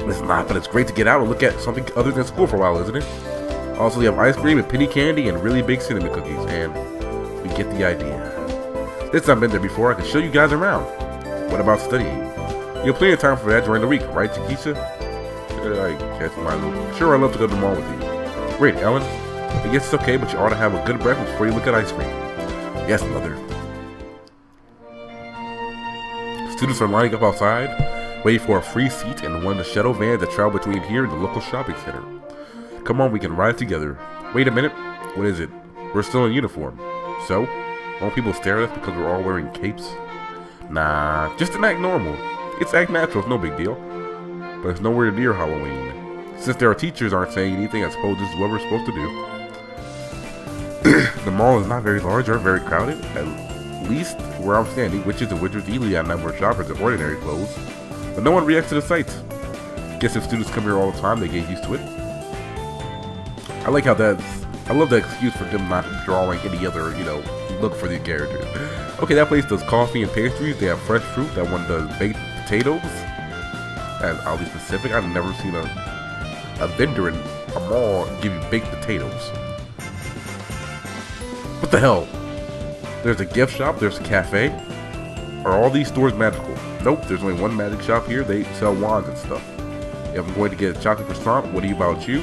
It's not, but it's great to get out and look at something other than school for a while, isn't it? Also, we have ice cream and penny candy and really big cinnamon cookies, and we get the idea. Since I've been there before, I can show you guys around. What about studying? You have plenty of time for that during the week, right, Jakisha? I guess might as well. Sure, I'd love to go to the mall with you. Wait, Ellen? I guess it's okay, but you ought to have a good breakfast before you look at ice cream. Yes, Mother. Students are lining up outside, waiting for a free seat in one of the shuttle vans that travel between here and the local shopping center. Come on, we can ride together. Wait a minute. What is it? We're still in uniform. So? Won't people stare at us because we're all wearing capes? Nah, just to act normal. It's act natural, it's no big deal. But it's nowhere near Halloween. Since our teachers aren't saying anything, I suppose this is what we're supposed to do. The mall is not very large or very crowded, at least where I'm standing. Witches and wizards easily outnumber shoppers in ordinary clothes, but no one reacts to the sights. Guess if students come here all the time, they get used to it. I like how I love the excuse for them not drawing any other, look for the characters. Okay, that place does coffee and pastries. They have fresh fruit. That one does baked potatoes. And I'll be specific, I've never seen a vendor in a mall give you baked potatoes. What the hell? There's a gift shop, there's a cafe. Are all these stores magical? Nope, there's only one magic shop here. They sell wands and stuff. If I'm going to get a chocolate croissant, what about you?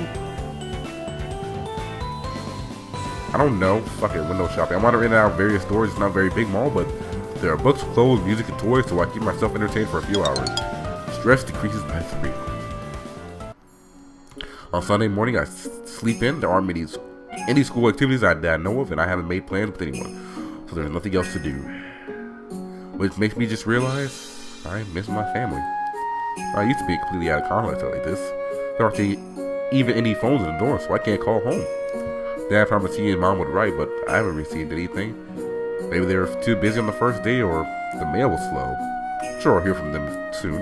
I don't know. Fuck it, window shopping. I want to in and out of various stores. It's not a very big mall, but there are books, clothes, music, and toys, so I keep myself entertained for a few hours. Stress decreases by 3. On Sunday morning, I sleep in. There aren't any school activities that I know of, and I haven't made plans with anyone, so there's nothing else to do. Which makes me just realize I miss my family. I used to be completely out of contact like this. There aren't even any phones in the door, so I can't call home. Dad promised he and Mom would write, but I haven't received anything. Maybe they were too busy on the first day, or the mail was slow. Sure, I'll hear from them soon.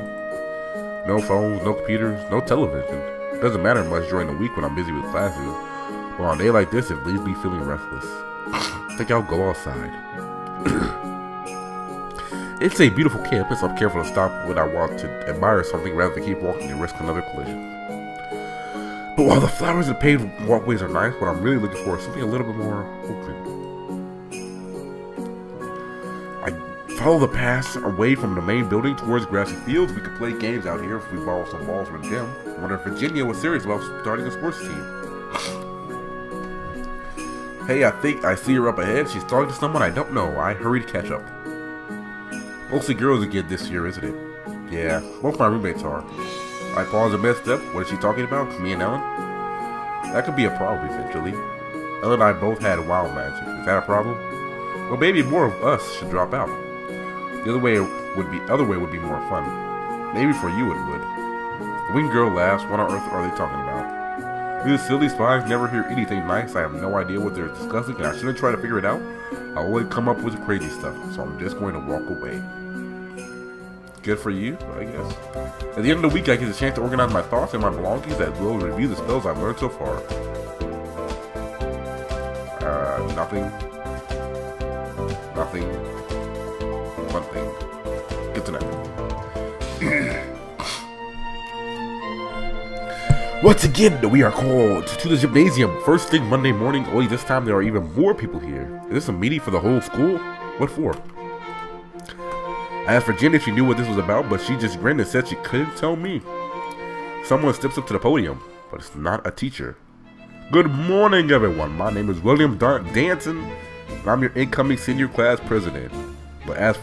No phones, no computers, no television. Doesn't matter much during the week when I'm busy with classes. But on a day like this, it leaves me feeling restless. I think I'll go outside. It's a beautiful campus. I'm careful to stop when I want to admire something rather than keep walking and risk another collision. But while the flowers and paved walkways are nice, what I'm really looking for is something a little bit more open. I follow the path away from the main building towards grassy fields. We could play games out here if we borrow some balls from the gym. I wonder if Virginia was serious about starting a sports team. Hey, I think I see her up ahead. She's talking to someone I don't know. I hurry to catch up. Mostly girls again this year, isn't it? Yeah, both my roommates are. I paused and messed up. What is she talking about? Me and Ellen? That could be a problem eventually. Ellen and I both had wild magic. Is that a problem? Well, maybe more of us should drop out. The other way would be more fun. Maybe for you it would. The winged girl laughs. What on earth are they talking about? These silly spies never hear anything nice. I have no idea what they're discussing, and I shouldn't try to figure it out. I always come up with crazy stuff, so I'm just going to walk away. Good for you, I guess. At the end of the week, I get a chance to organize my thoughts and my belongings as well as review the spells I've learned so far. Nothing. One thing. Good to know. Once again, we are called to the gymnasium. First thing Monday morning. Only this time there are even more people here. Is this a meeting for the whole school? What for? I asked Virginia if she knew what this was about, but she just grinned and said she couldn't tell me. Someone steps up to the podium, but it's not a teacher. Good morning, everyone. My name is William Danson, and I'm your incoming senior class president. But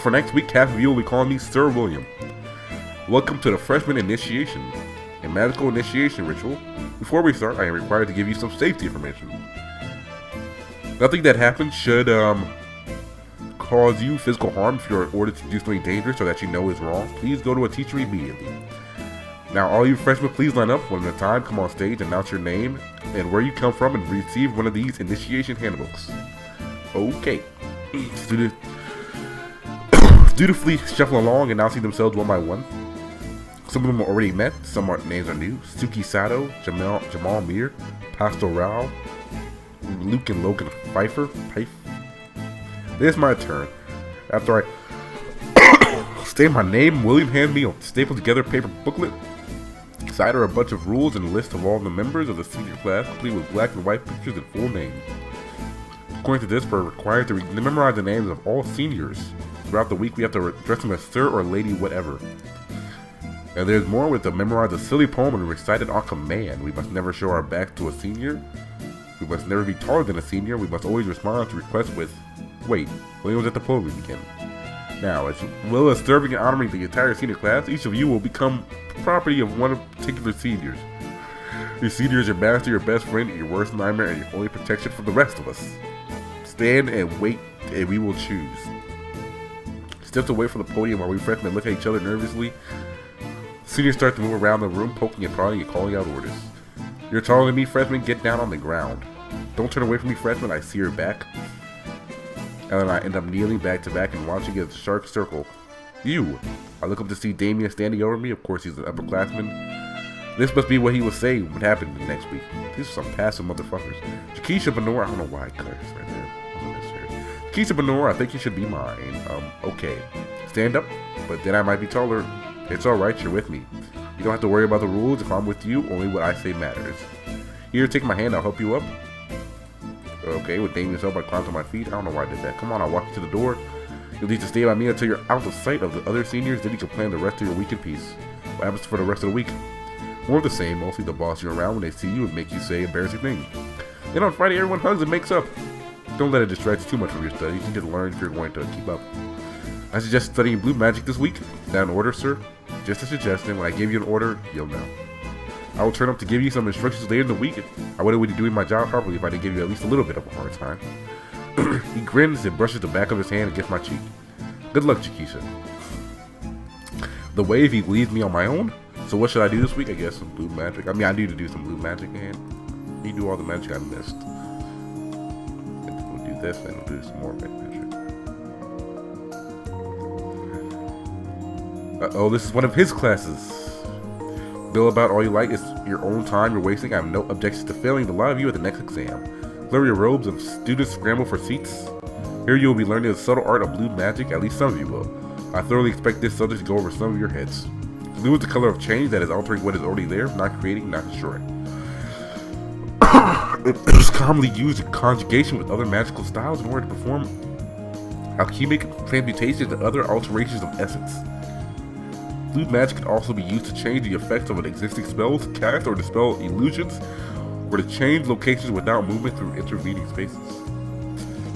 for next week, half of you will be calling me Sir William. Welcome to the freshman initiation, a magical initiation ritual. Before we start, I am required to give you some safety information. Nothing that happens should cause you physical harm. If you're ordered to do something dangerous or that you know is wrong, please go to a teacher immediately. Now, all you freshmen, please line up one at a time, come on stage, announce your name and where you come from, and receive one of these initiation handbooks. Okay. Students dutifully shuffle along, announcing themselves one by one. Some of them are already met, some names are new. Suki Sato, Jamal Mir, Pastor Rao, Luke and Logan Pfeiffer. It's my turn. After I state my name, William hands me a stapled together paper booklet. Inside are a bunch of rules and a list of all the members of the senior class, complete with black and white pictures and full names. According to this, we're required to memorize the names of all seniors. Throughout the week, we have to address them as sir or lady whatever. And there's more with the memorize a silly poem and recite it on command. We must never show our back to a senior. We must never be taller than a senior. We must always respond to requests with, wait, when was at the podium again? Now, as well as serving and honoring the entire senior class, each of you will become property of one particular seniors. Your senior is your master, your best friend, your worst nightmare, and your only protection from the rest of us. Stand and wait, and we will choose. Steps away from the podium while we freshmen look at each other nervously. Seniors start to move around the room, poking and prodding and calling out orders. You're taller than me, freshmen, get down on the ground. Don't turn away from me, freshmen, I see your back. Ellen and I end up kneeling back to back and watching as the sharks circle. You! I look up to see Damien standing over me. Of course, he's an upperclassman. This must be what he would say would happen the next week. These are some passive motherfuckers. Jakeisha Benor, I don't know why I cursed right there. Wasn't necessary. Jakeisha Benor, I think you should be mine. Okay. Stand up, but then I might be taller. It's alright, you're with me. You don't have to worry about the rules. If I'm with you, only what I say matters. Here, take my hand, I'll help you up. Okay, with Damien's help, I climbed to my feet. I don't know why I did that. Come on, I'll walk you to the door. You'll need to stay by me until you're out of sight of the other seniors. Then you can plan the rest of your week in peace. What happens for the rest of the week? More of the same. Mostly the boss you around when they see you and make you say embarrassing things. Then on Friday, everyone hugs and makes up. Don't let it distract you too much from your studies. You need to learn if you're going to keep up. I suggest studying blue magic this week. Is that an order, sir? Just a suggestion. When I give you an order, you'll know. I will turn up to give you some instructions later in the week. I wouldn't be doing my job properly if I didn't give you at least a little bit of a hard time. He grins and brushes the back of his hand against my cheek. Good luck, Jakeisha. The wave, he leaves me on my own. So what should I do this week? I guess some blue magic. I mean, I need to do some blue magic, and you do all the magic I missed. We'll do this, and we'll do some more magic. Uh-oh, this is one of his classes. Bill about all you like. It's your own time you're wasting. I have no objections to failing a lot of you at the next exam. Flurry your robes and students scramble for seats. Here you will be learning the subtle art of blue magic, at least some of you will. I thoroughly expect this subject to go over some of your heads. Blue is the color of change that is altering what is already there, not creating, not destroying. It is commonly used in conjugation with other magical styles in order to perform alchemic transmutations and other alterations of essence. Blue magic can also be used to change the effects of an existing spell, to cast or dispel illusions, or to change locations without movement through intervening spaces.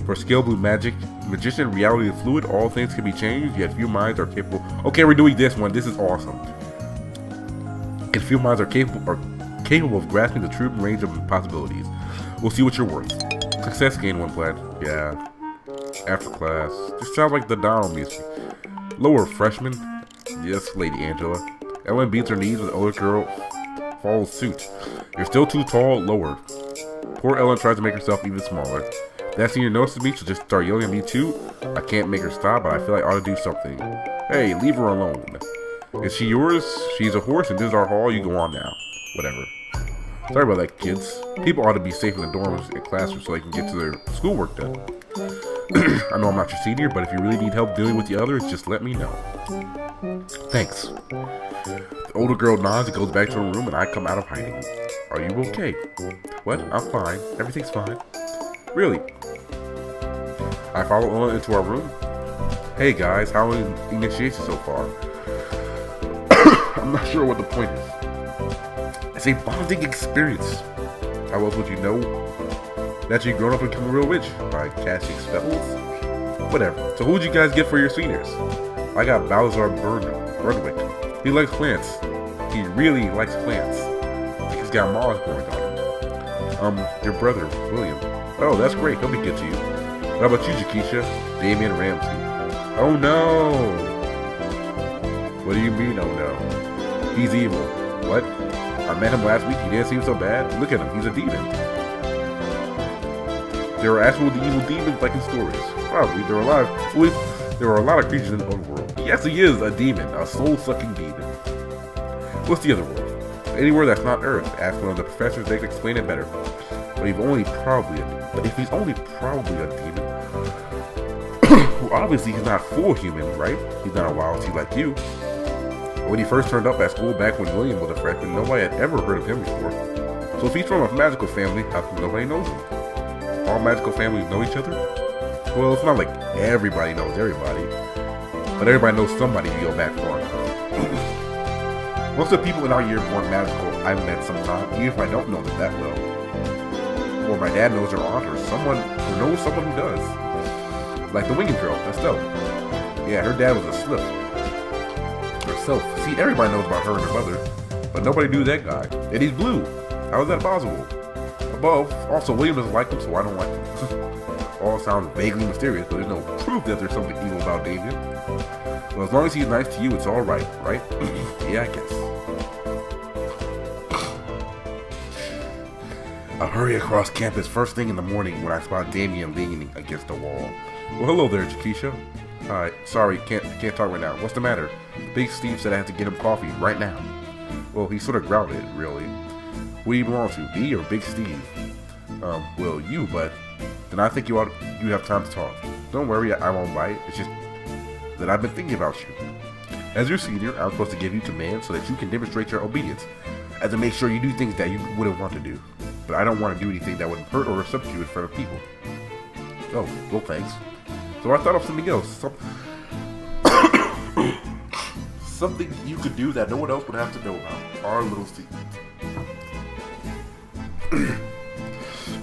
For skill blue magic, magician, reality is fluid, all things can be changed, yet few minds are capable. Okay, we're doing this one, this is awesome. And few minds are capable of grasping the true range of possibilities. We'll see what you're worth. Success gain 1 plat. Yeah. After class. This sounds like the Donald music. Lower freshman. Yes, Lady Angela. Ellen beats her knees and the older girl follows suit. You're still too tall, lower. Poor Ellen tries to make herself even smaller. That senior notices me, she'll just start yelling at me too. I can't make her stop, but I feel like I ought to do something. Hey, leave her alone. Is she yours? She's a horse and this is our hall, you go on now. Whatever. Sorry about that, kids. People ought to be safe in the dorms and classrooms so they can get to their schoolwork done. I know I'm not your senior, but if you really need help dealing with the others, just let me know. Thanks. The older girl nods and goes back to her room and I come out of hiding. Are you okay? What? I'm fine. Everything's fine. Really? I follow Ellen into our room. Hey guys, how was initiation so far? I'm not sure what the point is. It's a bonding experience. How else would you know that you've grown up and become a real witch? By casting spells? Whatever. So who'd you guys get for your seniors? I got Balazar Burnwick. He likes plants. He really likes plants. He's got moths growing on him. Your brother, William. Oh, that's great. He'll be good to you. How about you, Jakeisha? Damien Ramsey. Oh no! What do you mean, oh no? He's evil. What? I met him last week. He didn't seem so bad. Look at him. He's a demon. There are actual evil demons like in stories. Probably. There are a lot of creatures in the underworld. Yes, he is a demon. A soul-sucking demon. What's the other world? Anywhere that's not Earth. Ask one of the professors. They can explain it better. But if he's only probably a demon, well, obviously he's not full human, right? He's not a wild seed like you. When he first turned up at school back when William was a freshman, nobody had ever heard of him before. So if he's from a magical family, how come nobody knows him? All magical families know each other? Well, it's not like everybody knows everybody, but everybody knows somebody you go back for. Most of the people in our year born magical I've met sometime, even if I don't know them that well. Or my dad knows their aunt, or someone who knows someone who does. Like the winged girl, Estelle. Yeah, her dad was a slip. Herself. See, everybody knows about her and her mother, but nobody knew that guy. And he's blue. How is that possible? Above, also William doesn't like him, so I don't like him. All sounds vaguely mysterious, but there's no proof that there's something evil about Damien. Well, as long as he's nice to you, it's alright, right? Yeah, I guess. I hurry across campus first thing in the morning when I spot Damien leaning against the wall. Well, hello there, Jakisha. Hi, sorry, can't talk right now. What's the matter? Big Steve said I have to get him coffee right now. Well, he sort of grounded, really. Who do you belong to, me or Big Steve? Well, you, but then I think you have time to talk. Don't worry, I won't bite. It's just that I've been thinking about you. As your senior, I'm supposed to give you command so that you can demonstrate your obedience, and to make sure you do things that you wouldn't want to do. But I don't want to do anything that would hurt or upset you in front of people. Oh, well, thanks. So I thought of something else. Something you could do that no one else would have to know about. Our little secret.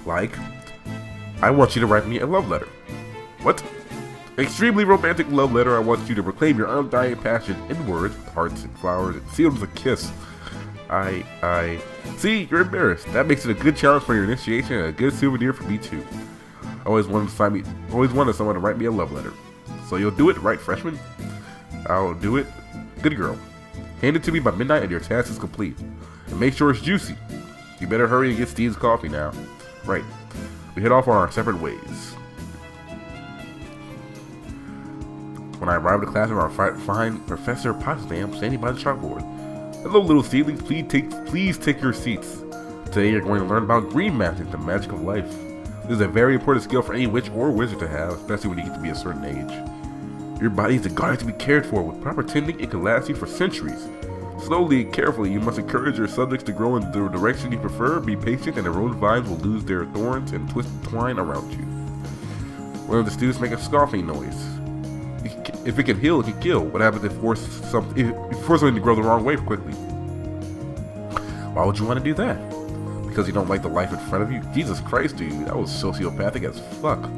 Like, I want you to write me a love letter. What? Extremely romantic love letter. I want you to proclaim your undying passion in words, hearts, and flowers, and sealed with a kiss. I see, you're embarrassed. That makes it a good challenge for your initiation and a good souvenir for me too. Always wanted someone to write me a love letter. So you'll do it, right, freshman? I'll do it. Good girl. Hand it to me by midnight and your task is complete. And make sure it's juicy. You better hurry and get Steve's coffee now. Right. We head off on our separate ways. When I arrived at class, our fine Professor Potsdam standing by the chalkboard. Hello, little seedlings. Please take your seats. Today you're going to learn about green magic, the magic of life. This is a very important skill for any witch or wizard to have, especially when you get to be a certain age. Your body is a garden to be cared for. With proper tending, it can last you for centuries. Slowly and carefully, you must encourage your subjects to grow in the direction you prefer. Be patient, and the rose vines will lose their thorns and twine around you. One of the students make a scoffing noise. If it can heal, it can kill. What happens if you force something to grow the wrong way quickly? Why would you want to do that? Because you don't like the life in front of you? Jesus Christ, dude, that was sociopathic as fuck.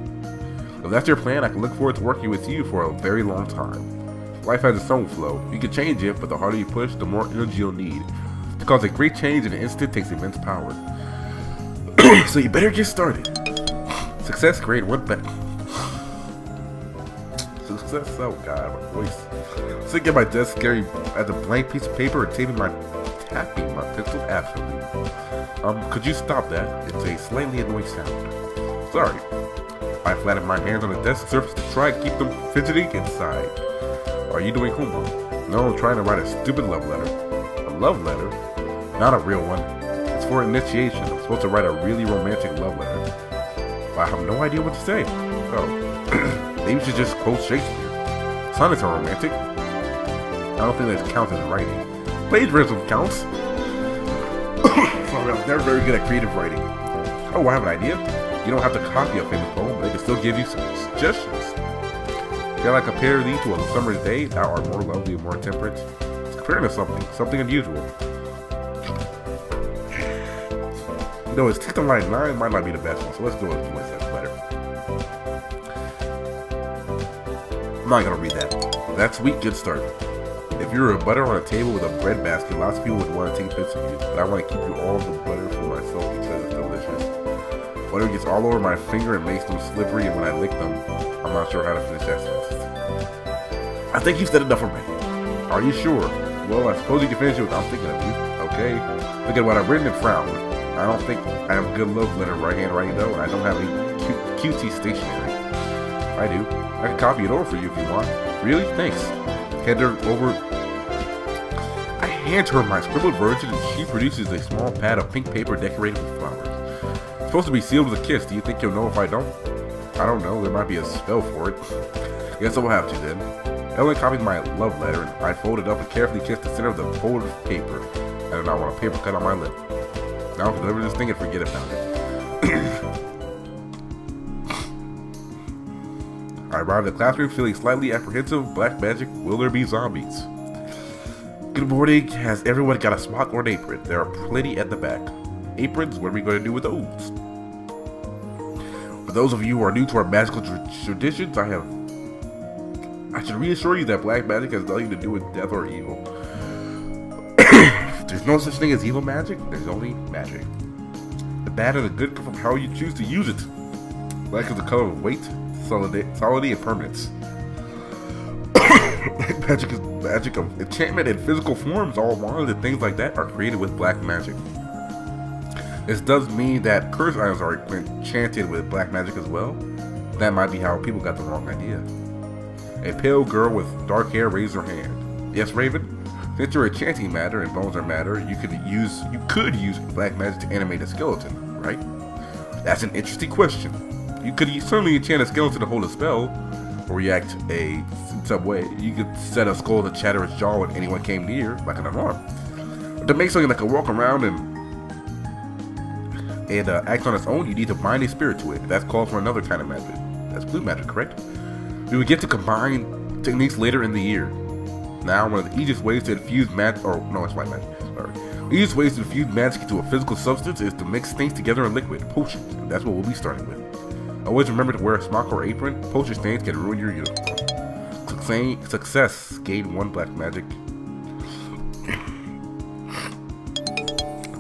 If that's your plan, I can look forward to working with you for a very long time. Life has its own flow. You can change it, but the harder you push, the more energy you'll need. To cause a great change in an instant takes immense power. So you better get started. Success, great, what better? Success, oh god, my voice. Sitting at my desk, staring at the blank piece of paper and tapping my pencil absently. Could you stop that? It's a slightly annoying sound. Sorry. I flattened my hands on the desk surface to try and keep them fidgeting inside. Are you doing homework? No, I'm trying to write a stupid love letter. A love letter? Not a real one. It's for initiation. I'm supposed to write a really romantic love letter. But I have no idea what to say. Oh. Maybe you should just quote Shakespeare. Sonnets are romantic. I don't think that counts as writing. Plagiarism counts. Sorry, I'm never very good at creative writing. Oh, I have an idea. You don't have to copy a famous poem, but they can still give you some suggestions. Can I compare thee to a summer's day? Thou art more lovely and more temperate. Let's compare to something unusual. No, it's ticked on line 9 might not be the best one, so let's go with the voice that's better. I'm not gonna read that. That's sweet, good start. If you were a butter on a table with a bread basket, lots of people would want to take bits of you, but I want to keep you all the butter for myself because it's delicious. Butter gets all over my finger and makes them slippery, and when I lick them, I'm not sure how to finish that sentence. I think you've said enough for me. Are you sure? Well, I suppose you can finish it without thinking of you. Okay? Look at what I've written and frowned. I don't think I have a good love letter right-hand writing though, and I don't have any QT stationery. I do. I can copy it over for you if you want. Really? Thanks. Hand her over. I hand her my scribbled version, and she produces a small pad of pink paper decorated with flowers. It's supposed to be sealed with a kiss. Do you think you'll know if I don't? I don't know. There might be a spell for it. Guess I'll have to then. Ellen copied my love letter, and I folded up and carefully kissed the center of the folded paper. I do not want a paper cut on my lip. Now deliver this thing and forget about it. I arrived at the classroom feeling slightly apprehensive. Black magic, will there be zombies? Good morning. Has everyone got a smock or an apron? There are plenty at the back. Aprons, what are we going to do with those? For those of you who are new to our magical traditions, I should reassure you that black magic has nothing to do with death or evil. There's no such thing as evil magic, there's only magic. The bad and the good come from how you choose to use it. Black is the color of weight, solidity, and permanence. Black magic is magic of enchantment and physical forms. All wands and things like that are created with black magic. This does mean that curse items are enchanted with black magic as well. That might be how people got the wrong idea. A pale girl with dark hair raised her hand. Yes, Raven? Since you're enchanting matter and bones are matter, you could use black magic to animate a skeleton, right? That's an interesting question. You could certainly enchant a skeleton to hold a spell, or react in some way. You could set a skull to chatter its jaw when anyone came near, like an alarm. But to make something that could walk around and act on its own, you need to bind a spirit to it. That's called for another kind of magic. That's blue magic, correct? We would get to combine techniques later in the year. Now, one of the easiest ways to infuse magic, it's white magic, sorry. The easiest ways to infuse magic into a physical substance is to mix things together in liquid, potions, and that's what we'll be starting with. Always remember to wear a smock or apron. Potion stains can ruin your uniform. Success, gain 1 black magic.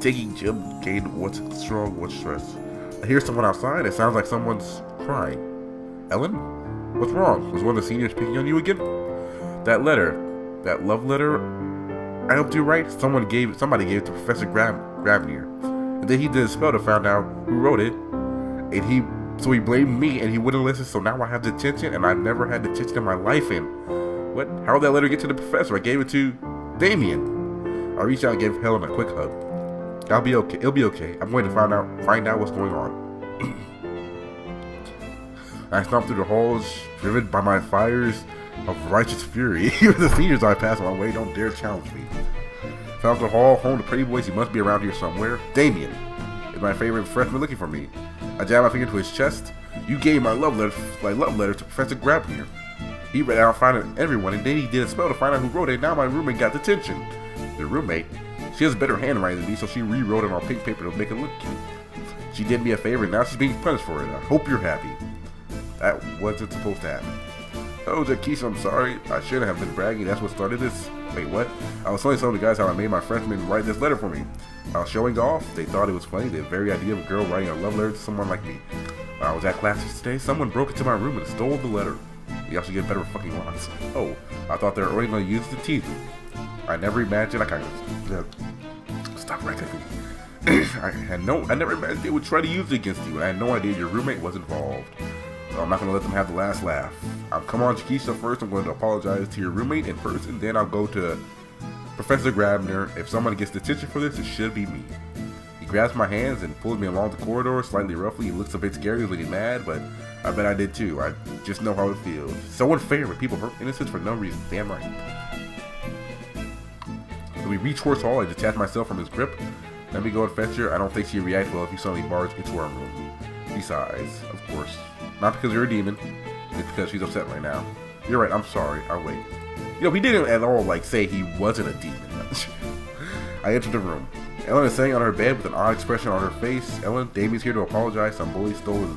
Taking gym, gain 1 strong, 1 stress. I hear someone outside. It sounds like someone's crying. Ellen? What's wrong? Was one of the seniors picking on you again? That letter. That love letter I helped you write? Somebody gave it to Professor Grabnier. And then he did a spell to find out who wrote it. So he blamed me and he wouldn't listen, so now I have detention and I've never had detention in my life. And what? How did that letter get to the professor? I gave it to Damien. I reached out and gave Helen a quick hug. I'll be okay. It'll be okay. I'm going to find out what's going on. I stomped through the halls, driven by my fires of righteous fury. Even the seniors I passed my way don't dare challenge me. Found the hall, home to pretty boys. He must be around here somewhere. Damien is my favorite freshman looking for me. I jabbed my finger to his chest. You gave my love letter to Professor Grabnier. He read out, found everyone, and then he did a spell to find out who wrote it. Now my roommate got detention. The roommate? She has better handwriting than me, so she rewrote it on pink paper to make it look cute. She did me a favor, and now she's being punished for it. I hope you're happy. That wasn't supposed to happen. Oh, Jaquise, I'm sorry. I shouldn't have been bragging. That's what started this. Wait, what? I was telling some of the guys how I made my freshmen write this letter for me. I was showing off. They thought it was funny. The very idea of a girl writing a love letter to someone like me. When I was at classes today, someone broke into my room and stole the letter. You also get better fucking lines. Oh, I thought they were only going to use it to tease me. I never imagined Stop wrecking me. I never imagined they would try to use it against you, and I had no idea your roommate was involved. So I'm not going to let them have the last laugh. I'll come on Jaquisa first. I'm going to apologize to your roommate in person. Then I'll go to Professor Grabner. If someone gets detention for this, it should be me. He grabs my hands and pulls me along the corridor slightly roughly. He looks a bit scary, he's looking mad, but I bet I did too. I just know how it feels. So unfair when people hurt innocents for no reason. Damn right. When we reach Horse Hall, I detach myself from his grip. Let me go and fetch her. I don't think she'd react well if you suddenly barge into our room. Besides, of course, not because you're a demon, it's because she's upset right now. You're right, I'm sorry, I'll wait. He didn't at all, say he wasn't a demon. I entered the room. Ellen is sitting on her bed with an odd expression on her face. Ellen, Damien's here to apologize. Some bully stole his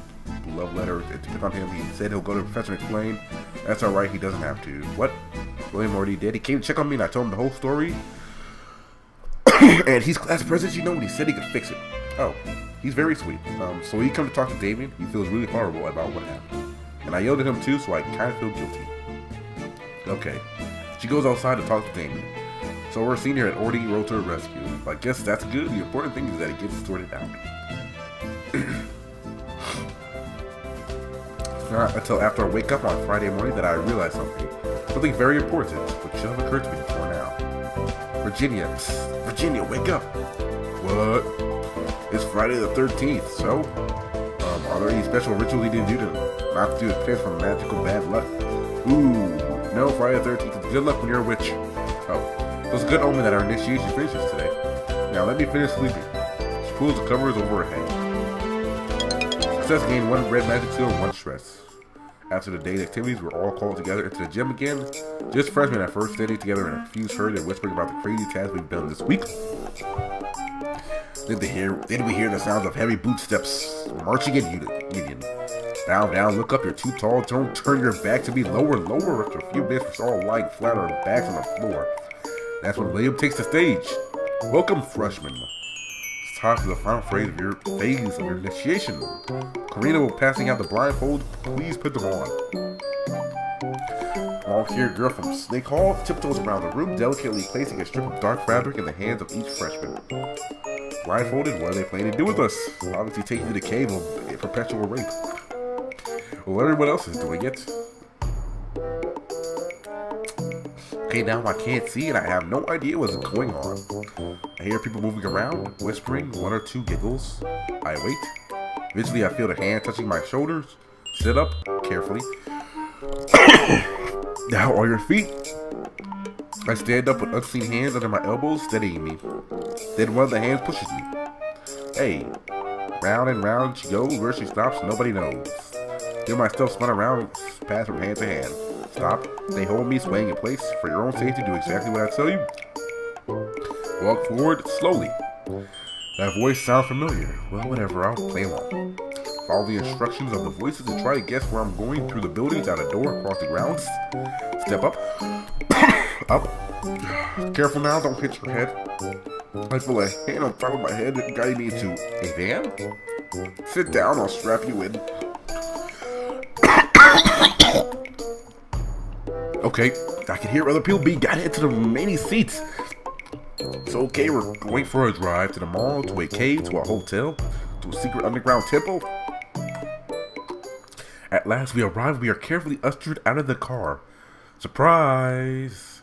love letter to pick on him. He said he'll go to the professor and explain. That's alright, he doesn't have to. What? William already did. He came to check on me and I told him the whole story. And he's class president, and he said he could fix it. Oh, he's very sweet. So he come to talk to Damien. He feels really horrible about what happened. And I yelled at him too, so I kind of feel guilty. Okay. She goes outside to talk to Damien. So we're senior at Orty wrote to her rescue. I guess that's good. The important thing is that it gets sorted out. It's not until after I wake up on Friday morning that I realize something. Something very important, which should have occurred to me before now. Virginia, wake up. What? It's Friday the 13th, so? Are there any special rituals you need to do to not do a cleanse from magical bad luck? Ooh, no, Friday the 13th is good luck when you're a witch. Oh, so it's a good omen that our initiation finishes today. Now let me finish sleeping. She pulls the covers over her head. Success gained 1 red magic seal and 1 stress. After the day's activities, we're all called together into the gym again. Just freshmen at first, standing together in a confused herd and whispering about the crazy tasks we've done this week. Then we hear the sounds of heavy bootsteps marching in union. Down, down, look up, you're too tall, don't turn your back to me, lower, lower. After a few minutes, we're all lying flat on our backs on the floor. That's when William takes the stage. Welcome, freshmen. It's time for the final phase of your initiation. Karina will passing out the blindfold. Please put them on. Long-haired girl from Snake Hall tiptoes around the room, delicately placing a strip of dark fabric in the hands of each freshman. Blindfolded, what are they planning to do with us? Obviously take you to the cave of perpetual rape. Well, everyone else is doing it. Okay, now I can't see and I have no idea what's going on. I hear people moving around, whispering, one or two giggles. I wait. Eventually I feel the hand touching my shoulders. Sit up, carefully. Now on your feet. I stand up with unseen hands under my elbows, steadying me. Then one of the hands pushes me. Hey. Round and round she goes. Where she stops, nobody knows. Feel myself spun around, pass from hand to hand. Stop. They hold me swaying in place. For your own safety, do exactly what I tell you. Walk forward slowly. That voice sounds familiar. Well, whatever, I'll play along. Follow the instructions of the voices and try to guess where I'm going through the buildings, out a door, across the grounds. Step up. Up. Careful now, don't hit your head. I feel a hand on top of my head guiding me into a van. Sit down, I'll strap you in. Okay, I can hear other people being guided into the remaining seats. It's okay, we're going for a drive to the mall, to a cave, to a hotel, to a secret underground temple. At last we arrive, we are carefully ushered out of the car. Surprise!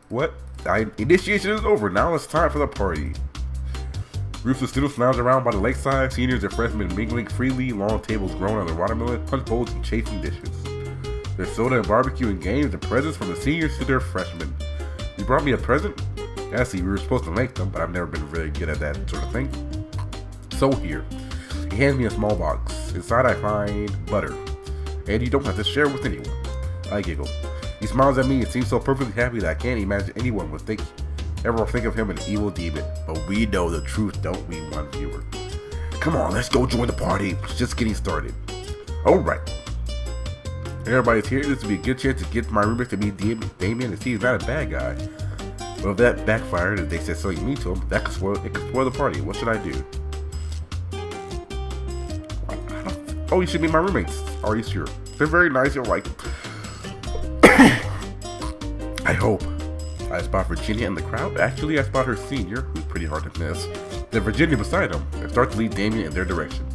What? Initiation is over, now it's time for the party. Groups of students lounge around by the lakeside, seniors and freshmen mingling freely, long tables grown on the watermelon, punch bowls and chafing dishes. There's soda and barbecue and games and presents from the seniors to their freshmen. You brought me a present? Yeah, see, we were supposed to make them, but I've never been very good at that sort of thing. So here, he hands me a small box. Inside I find butter. And you don't have to share with anyone. I giggle. He smiles at me and seems so perfectly happy that I can't imagine anyone would ever think of him an evil demon. But we know the truth, don't we, one viewer? Come on, let's go join the party. It's just getting started. Alright. Everybody's here. This would be a good chance to get my roommate to meet Damien and see he's not a bad guy. But if that backfired and they said something mean to him, that could spoil the party. What should I do? Oh, you should meet my roommates. Are you sure? They're very nice. You'll like them. I hope. I spot Virginia in the crowd. Actually, I spot her senior, who's pretty hard to miss. Then Virginia beside him, and start to lead Damien in their direction.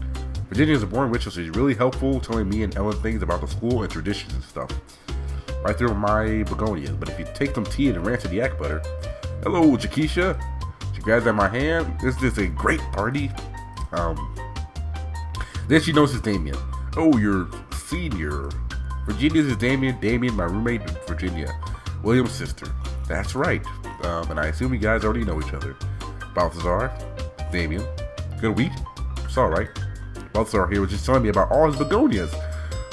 Virginia is a born witch, so she's really helpful, telling me and Ellen things about the school and traditions and stuff. Right through my begonias, but if you take some tea and rancid yak butter. Hello, Jakisha. She grabs at my hand. This is a great party. Then she notices Damien. Oh, you're senior. Virginia is Damien. Damien, my roommate, Virginia. William's sister. That's right. And I assume you guys already know each other. Balthazar, Damien. Good week? It's alright. Balthazar here was just telling me about all his begonias.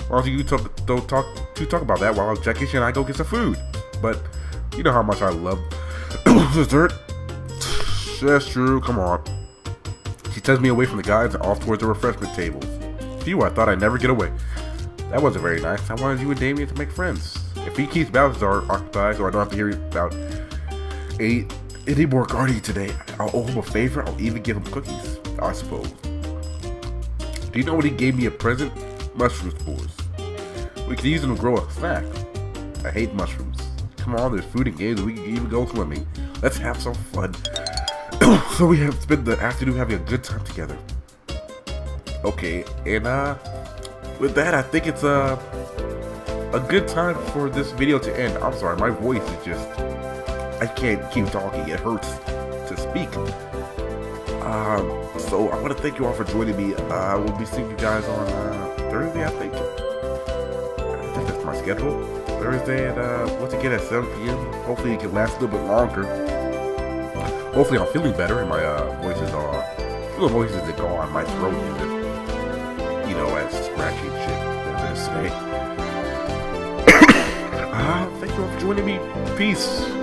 Why don't you talk about that while Jackie and I go get some food? But you know how much I love dessert. That's true. Come on. She takes me away from the guys and off towards the refreshment tables. Phew, I thought I'd never get away. That wasn't very nice. I wanted you and Damien to make friends. If he keeps Balthazar occupied, so I don't have to hear about any more guarding today, I'll owe him a favor. I'll even give him cookies, I suppose. Do you know what he gave me a present? Mushroom spores. We could use them to grow a snack. I hate mushrooms. Come on, there's food and games, and we can even go swimming. Let's have some fun. So we have spent the afternoon having a good time together. Okay, and with that, I think it's a good time for this video to end. I'm sorry, my voice is just, I can't keep talking. It hurts to speak. So I want to thank you all for joining me. I will be seeing you guys on Thursday, I think that's my schedule. Thursday at once again at 7 p.m. Hopefully it can last a little bit longer. Hopefully I'm feeling better and my voice is gone. My throat is just, you know, as scratchy and shit. today. Thank you all for joining me. Peace.